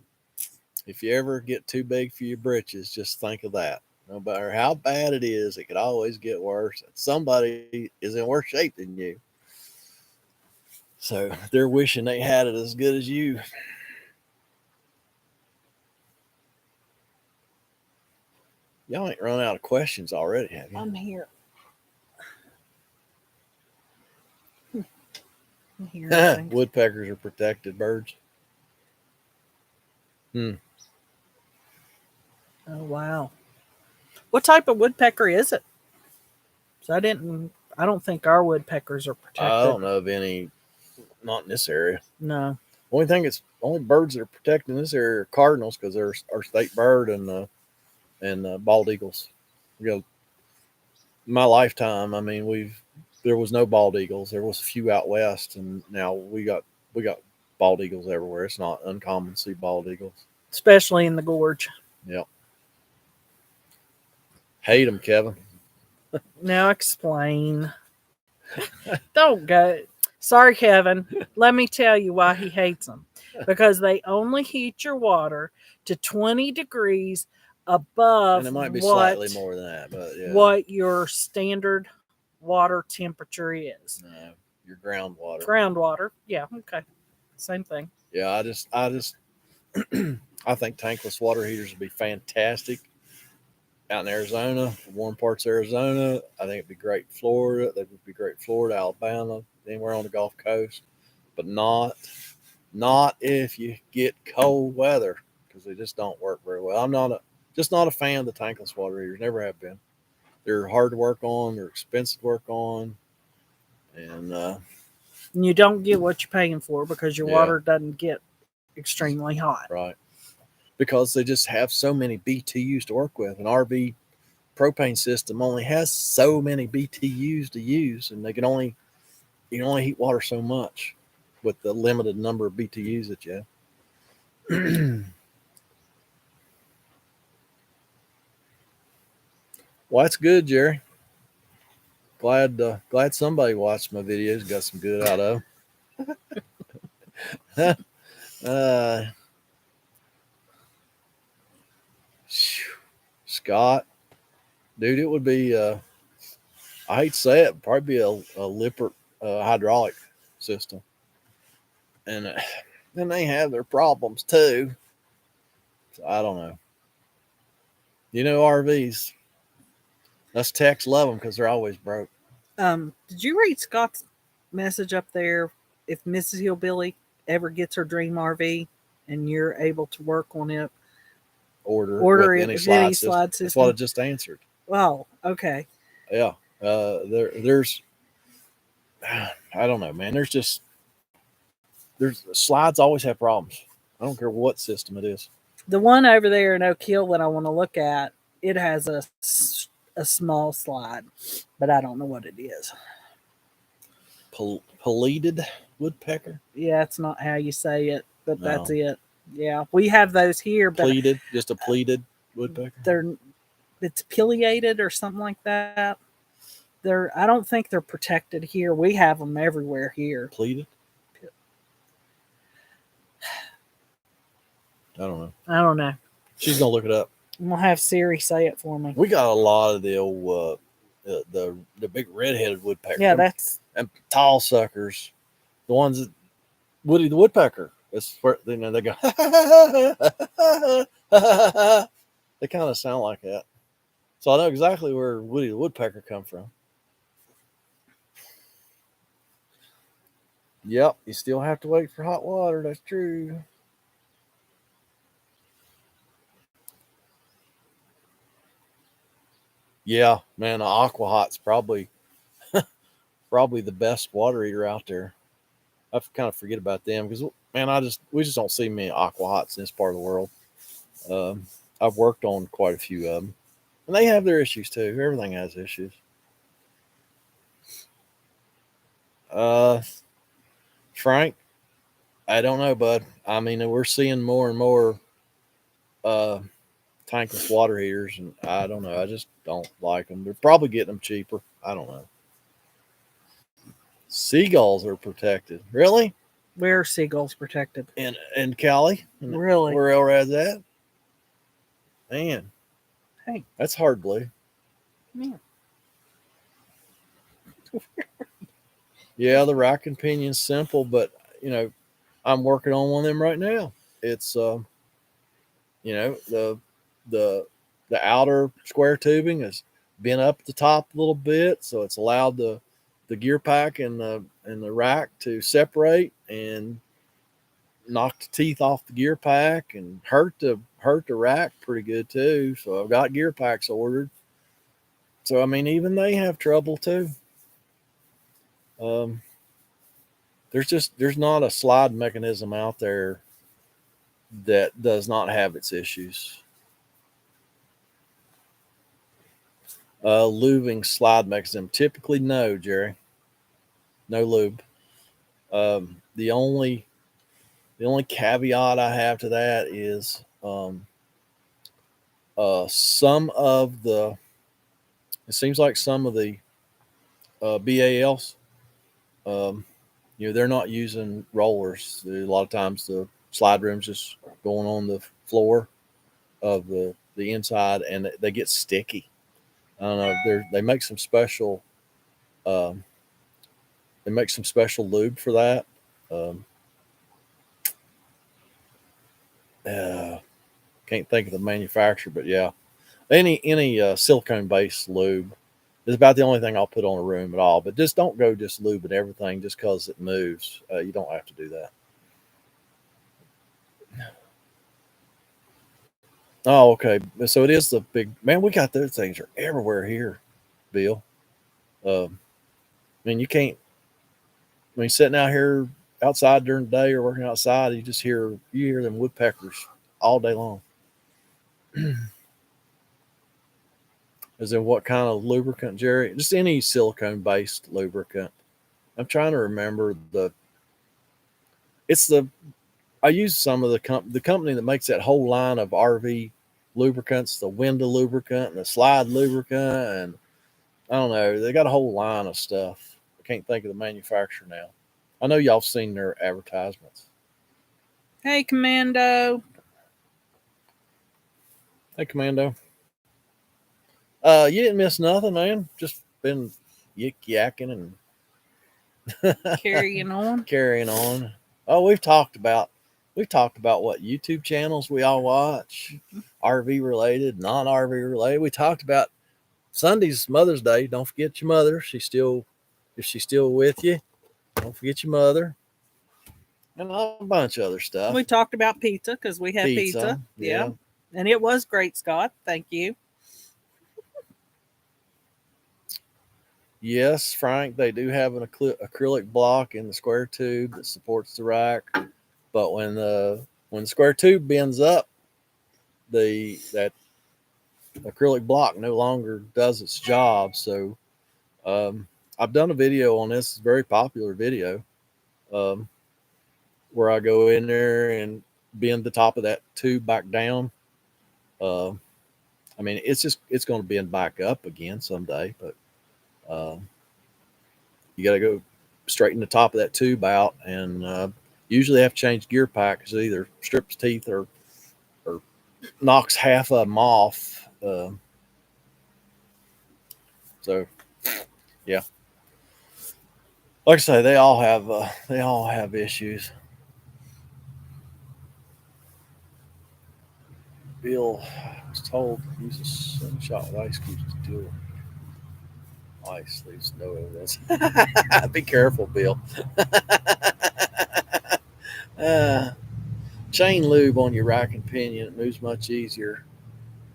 If you ever get too big for your britches, just think of that. No matter how bad it is, it could always get worse. Somebody is in worse shape than you. So they're wishing they had it as good as you. Y'all ain't run out of questions already, have you? I'm here. Woodpeckers are protected birds. Oh, wow. What type of woodpecker is it? So I don't think our woodpeckers are protected. I don't know of any, not in this area. No. Only birds that are protected in this area are cardinals because they're our state bird, and and bald eagles. We go my lifetime. I mean, there was no bald eagles. There was a few out west, and now we got bald eagles everywhere. It's not uncommon to see bald eagles. especially in the gorge. Yep. Hate them, Kevin. Now explain. Don't go. Sorry, Kevin. Let me tell you why he hates them. Because they only heat your water to 20 degrees above And it might be what, slightly more than that, but yeah. what your standard water temperature is. No, your groundwater. Groundwater. Yeah, okay. Same thing. Yeah, I just I think tankless water heaters would be fantastic out in Arizona, warm parts of Arizona. I think it'd be great in Florida. They would be great in Florida, Alabama, anywhere on the Gulf Coast, but not if you get cold weather, because they just don't work very well. I'm just not a fan of the tankless water heaters. Never have been. They're hard to work on. They're expensive to work on, and And you don't get what you're paying for because your Yeah. water doesn't get extremely hot. right, because they just have so many BTUs to work with. An RV propane system only has so many BTUs to use, and you can only heat water so much with the limited number of BTUs that you have. Well, that's good, Jerry. Glad somebody watched my videos, got some good out of them. Scott, dude, it would be I hate to say it, probably be a Lippert hydraulic system, and then they have their problems too. So I don't know. RVs. Us techs love them because they're always broke. Did you read Scott's message up there? If Mrs. Hillbilly ever gets her dream RV and you're able to work on it, Order it with any with slide any system. slide That's what I system. just answered. Oh, okay. Yeah. There's I don't know, man. There's slides always have problems. I don't care what system it is. The one over there in Oak Hill that I want to look at, it has a small slide, but I don't know what it is. Pleated woodpecker. Yeah, it's not how you say it, but No. that's it. Yeah, we have those here, but Pleated, just a pleated woodpecker. It's pileated or something like that. I don't think they're protected here. We have them everywhere here. Pleated. I don't know. I don't know. She's gonna look it up. I'm gonna have Siri say it for me. We got a lot of the old the big red-headed woodpecker. Yeah, that's and tall suckers, the ones that Woody the woodpecker. That's where they go. They kind of sound like that. So I know exactly where Woody the woodpecker come from. Yep, you still have to wait for hot water. That's true. Yeah, man, Aqua Hot's probably the best water heater out there. I kind of forget about them because, man, we just don't see many Aqua Hots in this part of the world. I've worked on quite a few of them, and they have their issues too. Everything has issues. Frank, I don't know, bud. I mean, we're seeing more and more tankless water heaters, and I don't know. I just don't like them. They're probably getting them cheaper. I don't know. Seagulls are protected. Really? where are seagulls protected? In Cali? Really? Where Elrad's at? Man. Hey. That's hard to believe. Yeah. Yeah, the rack and pinion's simple, but I'm working on one of them right now. It's the outer square tubing has been up at the top a little bit, so it's allowed the gear pack and the rack to separate and knock the teeth off the gear pack and hurt the rack pretty good too. So I've got gear packs ordered. So I mean, even they have trouble too. There's not a slide mechanism out there that does not have its issues. Lubing slide mechanism. Typically, no, Jerry. No lube. The only caveat I have to that is some of the. It seems like some of the BALs, um, they're not using rollers. A lot of times the slide rims just going on the floor of the inside, and they get sticky. I don't know. They make some special. Um, they make some special lube for that. Um, uh, can't think of the manufacturer, but yeah, any silicone based lube is about the only thing I'll put on a room at all. But just don't go just lubing everything just because it moves. You don't have to do that. Oh, okay. So it is the big man. We got those things are everywhere here, Bill. I mean, you can't. I mean, sitting out here outside during the day or working outside, you hear them woodpeckers all day long. As in what kind of lubricant, Jerry? Just any silicone based lubricant. I'm trying to remember the. It's the. I use some of the company that makes that whole line of RV lubricants, the window lubricant and the slide lubricant, and I don't know. They got a whole line of stuff. I can't think of the manufacturer now. I know y'all seen their advertisements. Hey, Commando. Hey, Commando. You didn't miss nothing, man. Just been yakking and Carrying on. carrying on. Oh, we've talked about what YouTube channels we all watch, RV related, non RV related. We talked about Sunday's Mother's Day. Don't forget your mother. If she's still with you, don't forget your mother. And a bunch of other stuff. We talked about pizza because we had pizza. Yeah. And it was great, Scott. Thank you. Yes, Frank, they do have an acrylic block in the square tube that supports the rack. But when the square tube bends up, that acrylic block no longer does its job. So um, I've done a video on this, very popular video, um, where I go in there and bend the top of that tube back down. Uh, I mean, it's going to bend back up again someday, but um, you got to go straighten the top of that tube out, and usually have to change gear pack because it either strips teeth or knocks half of them off. So yeah, like I say, they all have issues. Bill was told to use a slingshot with ice cubes to deal with ice. Leaves no evidence. Be careful, Bill. uh, Chain lube on your rack and pinion. It moves much easier.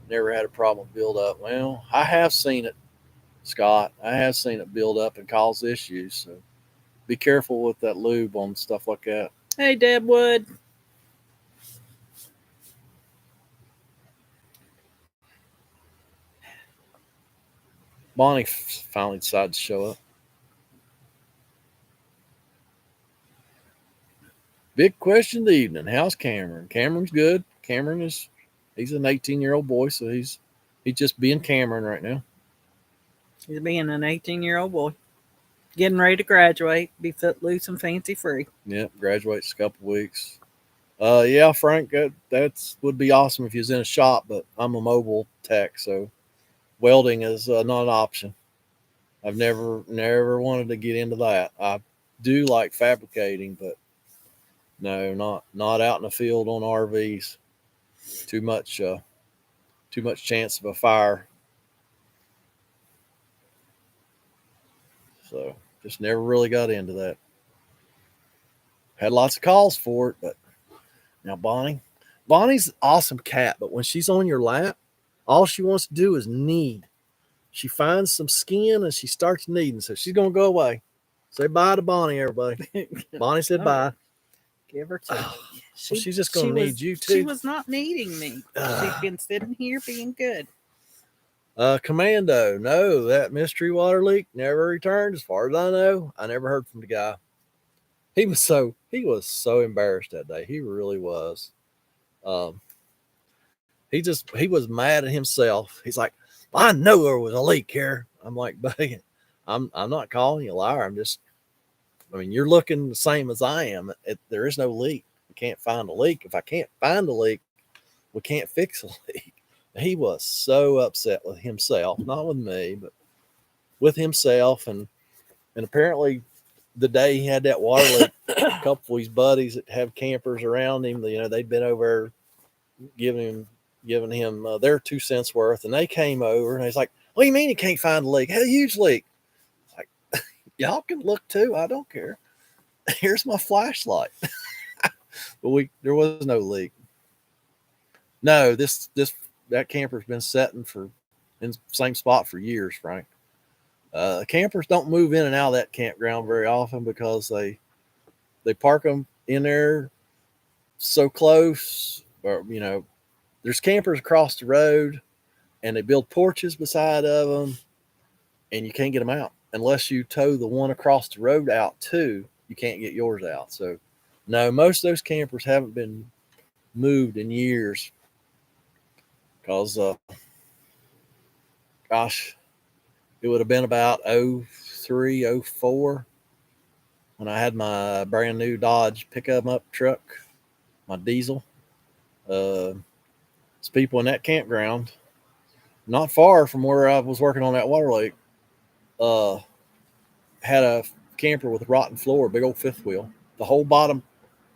Never had a problem build up. Well, I have seen it, Scott. I have seen it build up and cause issues. So be careful with that lube on stuff like that. Hey, Deb Wood. Bonnie finally decided to show up. Big question of the evening. How's Cameron? Cameron's good. He's an 18-year-old boy, so he's just being Cameron right now. He's being an 18-year-old boy. Getting ready to graduate, be footloose and fancy free. Yep, graduates a couple weeks. Yeah, Frank, that would be awesome if he was in a shop, but I'm a mobile tech, so welding is not an option. I've never wanted to get into that. I do like fabricating, but no, not out in the field on RVs. Too much chance of a fire. So just never really got into that. Had lots of calls for it, but now Bonnie's an awesome cat, but when she's on your lap, all she wants to do is knead. She finds some skin and she starts kneading, so she's gonna go away. Say bye to Bonnie, everybody. Bonnie said bye. Give her to me. She's just gonna need you too. She was not needing me. She's been sitting here being good. Commando, no, that mystery water leak never returned. As far as I know, I never heard from the guy. He was so embarrassed that day. He really was. Um, he was mad at himself. He's like, I know there was a leak here. I'm like, buddy, I'm not calling you a liar. I mean, you're looking the same as I am. There is no leak. We can't find a leak. If I can't find a leak, we can't fix a leak. He was so upset with himself, not with me, but with himself. And apparently, the day he had that water leak, a couple of his buddies that have campers around him, they'd been over giving him their 2 cents worth, and they came over and he's like, "What do you mean you can't find a leak? Had a huge leak." It's like, y'all can look too. I don't care. Here's my flashlight. But there was no leak. No, that camper's been setting in the same spot for years, Frank. Campers don't move in and out of that campground very often because they park them in there so close, or there's campers across the road, and they build porches beside of them, and you can't get them out unless you tow the one across the road out too. You can't get yours out. So, no, most of those campers haven't been moved in years because, gosh, it would have been about 03, 04 when I had my brand new Dodge pickup truck, my diesel. There's people in that campground, not far from where I was working on that water lake, uh, had a camper with a rotten floor, big old fifth wheel. The whole bottom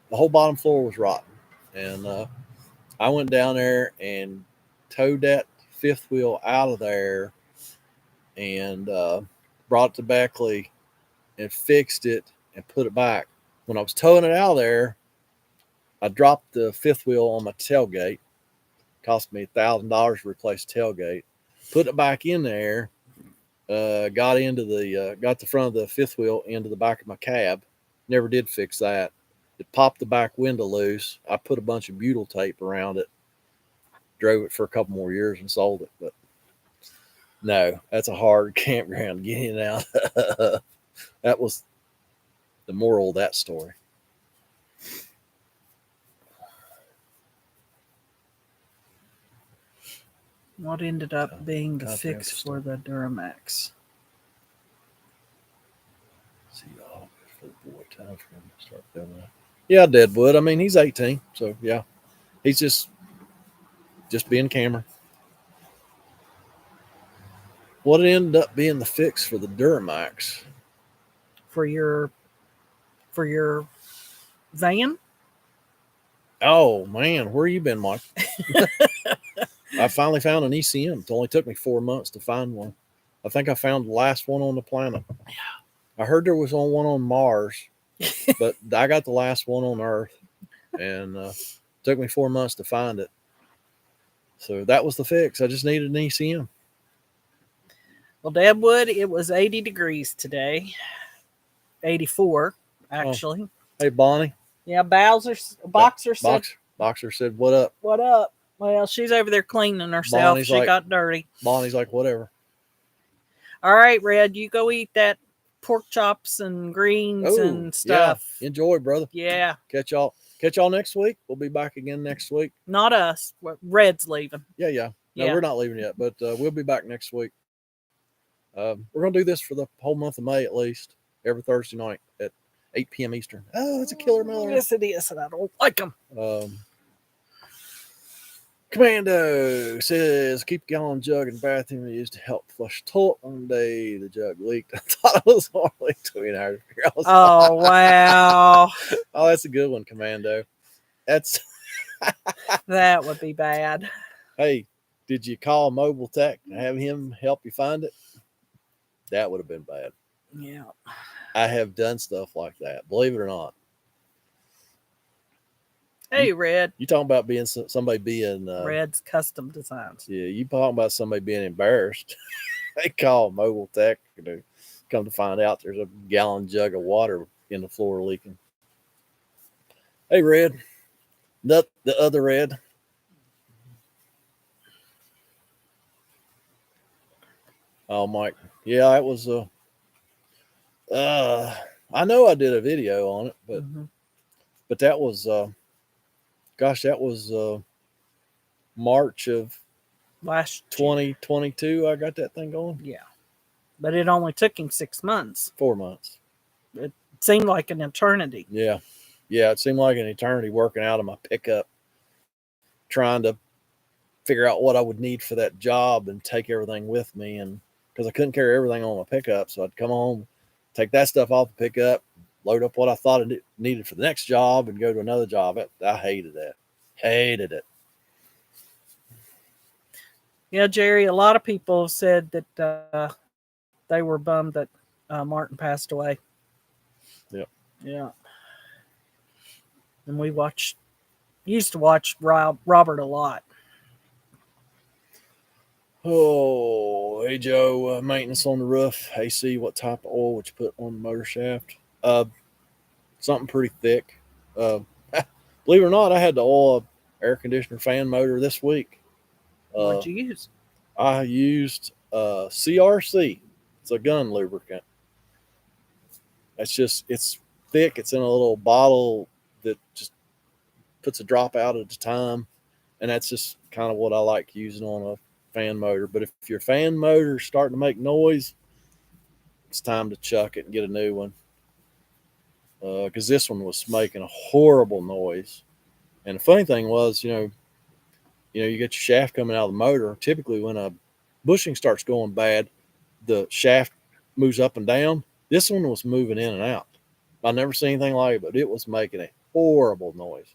floor was rotten, and I went down there and towed that fifth wheel out of there and brought it to Beckley and fixed it and put it back. When I was towing it out of there, I dropped the fifth wheel on my tailgate. It cost me $1,000 to replace tailgate. Put it back in there. Got the front of the fifth wheel into the back of my cab. Never did fix that. It popped the back window loose. I put a bunch of butyl tape around it. Drove it for a couple more years and sold it. But no, that's a hard campground getting out. That was the moral of that story. What ended up being the fix for the Duramax? See, for the boy, time for him to start doing that. Yeah, Deadwood. I mean, he's 18, so yeah, he's just being Cameron. What ended up being the fix for the Duramax? For your van? Oh man, where you been, Mike? I finally found an ECM. It only took me 4 months to find one. I think I found the last one on the planet. Yeah. I heard there was one on Mars, but I got the last one on Earth, and took me 4 months to find it. So that was the fix. I just needed an ECM. Well, Deadwood, it was 80 degrees today. 84, actually. Oh. Hey, Bonnie. Yeah, Boxer said, "What up? What up?" Well, she's over there cleaning herself. She got dirty. Bonnie's like, "Whatever." All right, Red, you go eat that pork chops and greens and stuff. Yeah. Enjoy, brother. Yeah. Catch y'all next week. We'll be back again next week. Not us. Red's leaving. Yeah. No, we're not leaving yet, but we'll be back next week. We're going to do this for the whole month of May at least, every Thursday night at 8 p.m. Eastern. Oh, it's a killer Miller. Yes, it is, and I don't like them. Commando says, keep a gallon jug in the bathroom used to help flush toilet. One day the jug leaked. I thought it was only 2 hours. Oh, wow. Oh, that's a good one, Commando. That would be bad. Hey, did you call Mobile Tech and have him help you find it? That would have been bad. Yeah. I have done stuff like that, believe it or not. Hey, Red. You talking about somebody being Red's custom designs. Yeah, you talking about somebody being embarrassed. They call Mobile Tech to come to find out there's a gallon jug of water in the floor leaking. Hey, Red. The other Red. Oh, Mike. Yeah, it was I know I did a video on it, but that was gosh, that was March of last 2022. I got that thing going. Yeah, but it only took him 6 months. 4 months. It seemed like an eternity. Yeah, it seemed like an eternity working out of my pickup, trying to figure out what I would need for that job and take everything with me, and because I couldn't carry everything on my pickup, so I'd come home, take that stuff off the pickup, load up what I thought I needed for the next job, and go to another job. I hated that. Hated it. Yeah, Jerry, a lot of people said that they were bummed that Martin passed away. Yep. Yeah. And we used to watch Robert a lot. Oh, hey Joe, maintenance on the roof. AC, what type of oil would you put on the motor shaft? Something pretty thick. Believe it or not, I had to oil a air conditioner fan motor this week. What'd you use? I used CRC. It's a gun lubricant. It's thick. It's in a little bottle that just puts a drop out at a time, and that's just kind of what I like using on a fan motor. But if your fan motor's starting to make noise, it's time to chuck it and get a new one. Because this one was making a horrible noise. And the funny thing was, you get your shaft coming out of the motor. Typically, when a bushing starts going bad, the shaft moves up and down. This one was moving in and out. I never seen anything like it, but it was making a horrible noise.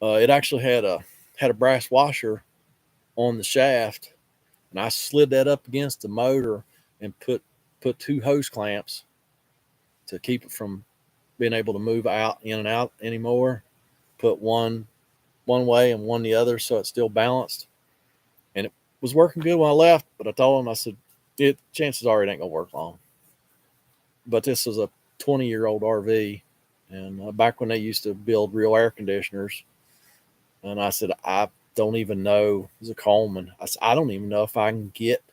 It actually had a brass washer on the shaft, and I slid that up against the motor and put 2 hose clamps to keep it from being able to move out in and out anymore. Put one way and one the other so it's still balanced, and it was working good when I left. But I told him, I said, chances are it ain't gonna work long. But this is a 20-year-old RV, and back when they used to build real air conditioners, and I said, I don't even know. It was a Coleman. I said, I don't even know if I can get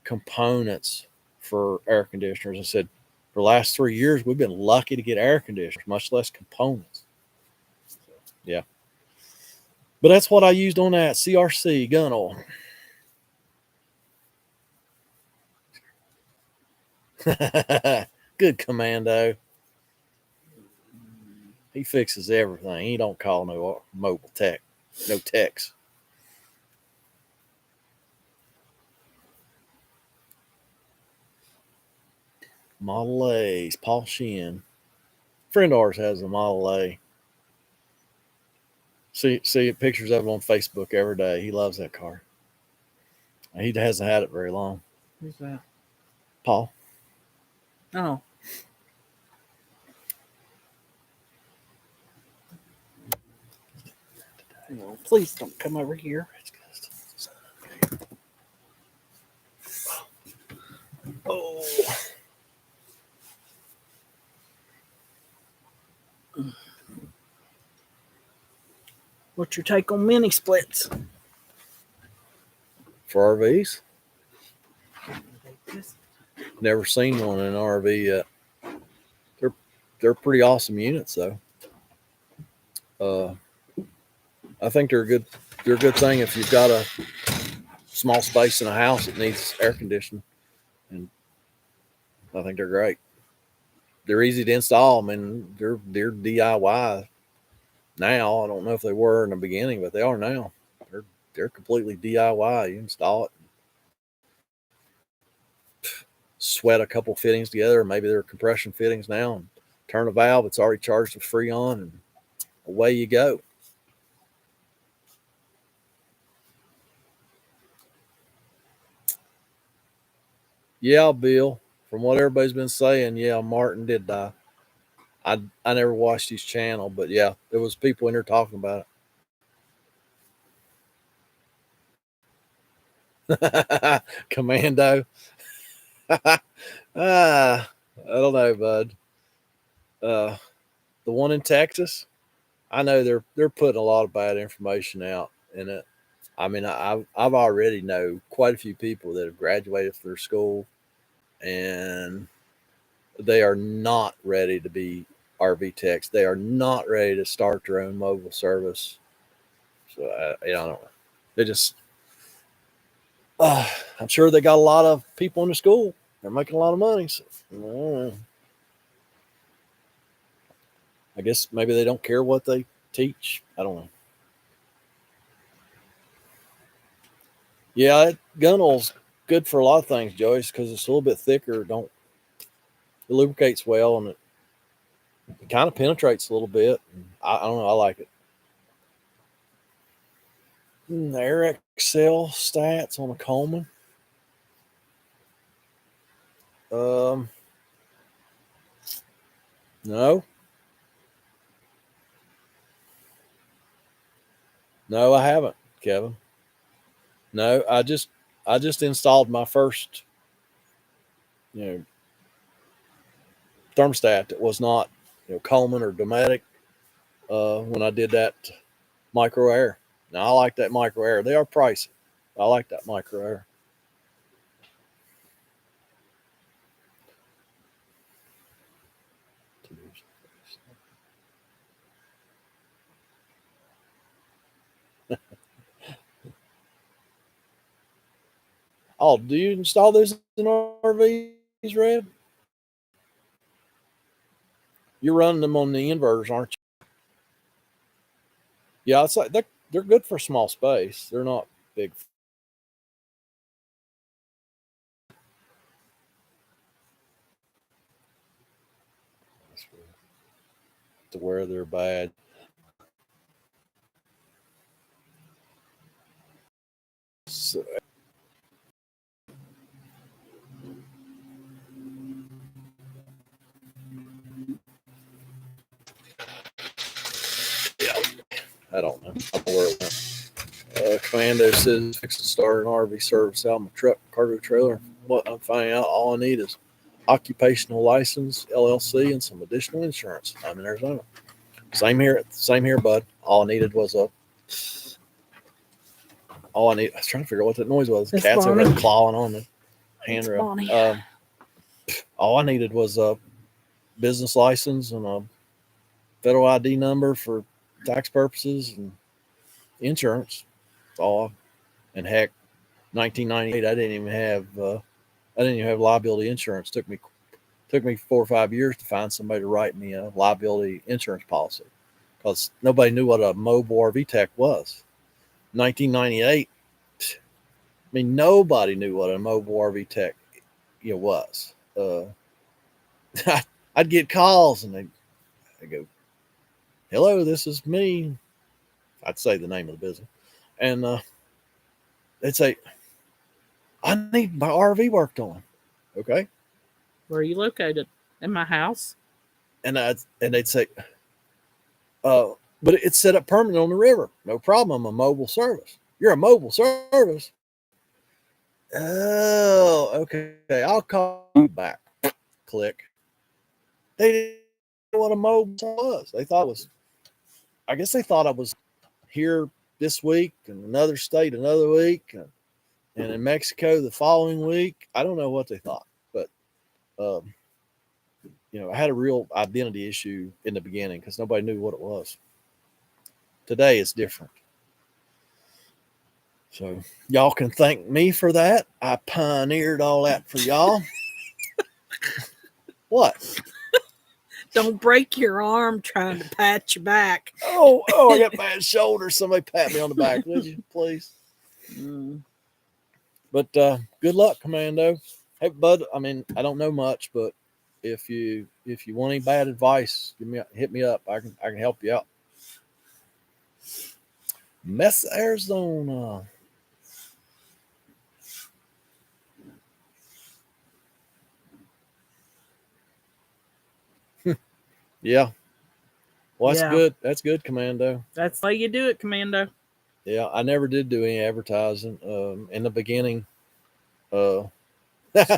components for air conditioners. I said, for the last 3 years, we've been lucky to get air conditioners, much less components. So, yeah. But that's what I used on that CRC gun oil. Good commando. He fixes everything. He don't call no mobile tech, no techs. Model A's, Paul Sheehan. Friend of ours has a Model A. See pictures of him on Facebook every day. He loves that car. He hasn't had it very long. Who's that? Paul. Oh. Well, please don't come over here. Oh. What's your take on mini splits? For RVs? Never seen one in an RV yet. They're pretty awesome units though. I think they're a good thing if you've got a small space in a house that needs air conditioning. And I think they're great. They're easy to install. I mean, they're DIY now. I don't know if they were in the beginning, but they are now. They're completely DIY. You install it, sweat a couple fittings together. Maybe they're compression fittings now, and turn a valve. It's already charged with Freon, and away you go. Yeah, Bill. From what everybody's been saying, yeah, Martin did die. I never watched his channel, but yeah, there was people in there talking about it. Commando. I don't know, bud. The one in Texas, I know they're putting a lot of bad information out in it. I mean, I've already know quite a few people that have graduated from their school, and they are not ready to be RV techs. They are not ready to start their own mobile service. So I don't know. They just, uh, I'm sure they got a lot of people in the school. They're making a lot of money. So, I guess maybe they don't care what they teach. I don't know. Yeah, gun oil's good for a lot of things, Joyce, because it's a little bit thicker. Don't It lubricates well, and it kind of penetrates a little bit. I don't know. I like it. Air Excel stats on a Coleman. Um, no, no, I haven't, Kevin. No, I just installed my first, you know, thermostat that was not, Coleman or Dometic. When I did that micro air. Now I like that micro air. They are pricey. I like that micro air. Oh, do you install those in RVs, Red? You're running them on the inverters, aren't you? Yeah, it's like they're good for small space. They're not big. To where they're bad. So, yeah, I don't know. I don't know where it went. Commando says fix to start an RV service out of my truck cargo trailer. What I'm finding out, all I need is occupational license, LLC, and some additional insurance. I'm in Arizona. Same here, bud. All I needed was a. All I need. I was trying to figure out what that noise was. It's Cats over Bonnie. there clawing on the handrail. All I needed was a business license and a federal ID number for tax purposes and insurance. That's all. And heck, 1998, I didn't even have liability insurance. Took me 4 or 5 years to find somebody to write me a liability insurance policy because nobody knew what a mobile RV tech was. 1998. I mean, nobody knew what a mobile RV tech was. I'd get calls and they'd go, "Hello, this is me." I'd say the name of the business, and they'd say, "I need my RV worked on." Okay, Where are you located? In my house. and they'd say, "But it's set up permanent on the river. No problem. I'm a mobile service. You're a mobile service." Oh, okay. I'll call you back. Click. They didn't know what a mobile was. They thought it was. I guess they thought I was here this week, and another state another week, and in Mexico the following week. I don't know what they thought, but um, I had a real identity issue in the beginning because nobody knew what it was. Today it's different. So y'all can thank me for that. I pioneered all that for y'all. What? Don't break your arm trying to pat your back. Oh, I got bad shoulders. Somebody pat me on the back, would you, please? But good luck, Commando. Hey, bud. I mean, I don't know much, but if you want any bad advice, hit me up. I can help you out. Mess, Arizona. Yeah. Well, that's Yeah. good. That's good, Commando. That's how you do it, Commando. Yeah, I never did do any advertising. In the beginning, uh, Yes,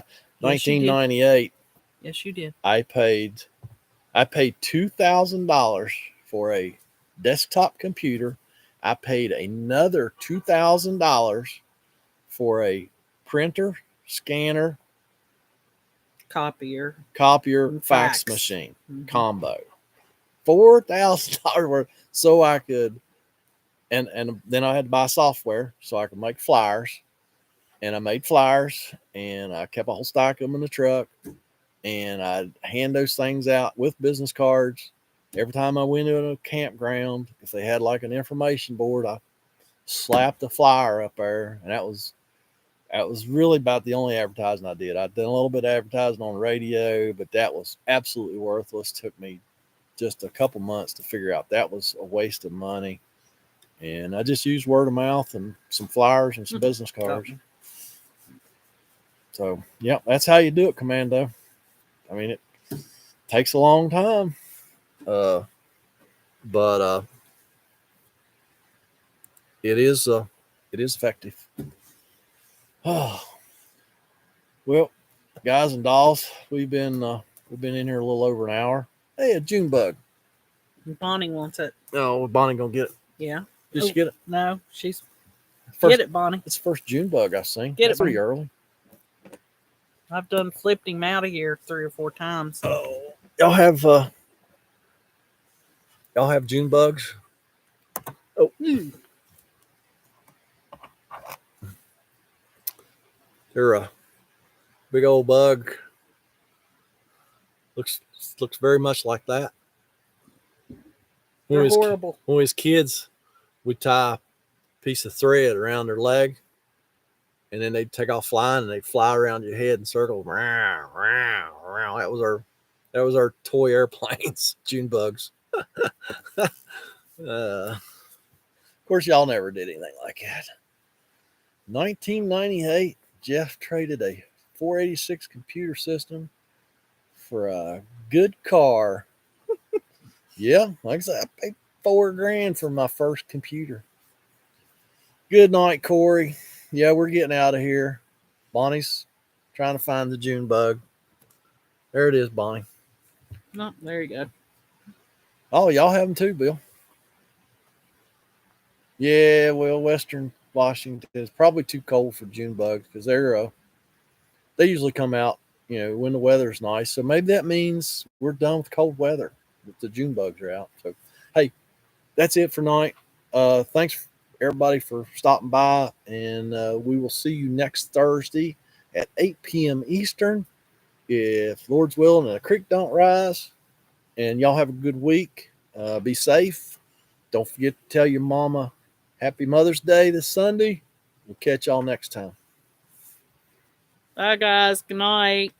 you did. 1998, Yes, you did. I paid $2,000 for a desktop computer I paid another $2,000 for a printer, scanner, Copier. copier, And fax fax. machine Mhm. combo. $4,000 worth, so I could, and then I had to buy software so I could make flyers, and I made flyers, and I kept a whole stack of them in the truck, and I'd hand those things out with business cards. Every time I went to a campground, if they had like an information board, I slapped a flyer up there, and that was really about the only advertising I did. I'd done a little bit of advertising on radio, but that was absolutely worthless. Took me just a couple months to figure out that was a waste of money. And I just used word of mouth and some flyers and some business cards. So, yeah, that's how you do it, Commando. I mean, it takes a long time, but it is effective. Oh, well, guys and dolls, we've been in here a little over an hour. Hey, a June bug. Bonnie wants it. Oh, Bonnie gonna get it. Yeah. Did she get it? No, she's First, get it, Bonnie. it's the first June bug I've seen. Get That's it, pretty Bonnie. early. I've done flipped him out of here 3 or 4 times. Oh, y'all have June bugs? Oh, they're a big old bug. Looks very much like that. They're horrible. When we was kids, we'd tie a piece of thread around their leg, and then they'd take off flying, and they'd fly around your head in circles. That was our toy airplanes, June bugs. Of course, y'all never did anything like that. 1998, Jeff traded a 486 computer system for a good car. Yeah, like I said, I paid $4,000 for my first computer. Good night, Corey. Yeah, we're getting out of here. Bonnie's trying to find the June bug. There it is, Bonnie. No, there you go. Oh, y'all have them too, Bill. Yeah, well, Western Washington is probably too cold for June bugs because they usually come out, when the weather's nice. So maybe that means we're done with cold weather. The June bugs are out. So, hey, that's it for tonight. Thanks everybody for stopping by, and we will see you next Thursday at 8 p.m. Eastern, if Lord's willing and the creek don't rise. And y'all have a good week. Be safe. Don't forget to tell your mama Happy Mother's Day this Sunday. We'll catch y'all next time. Bye, guys. Good night.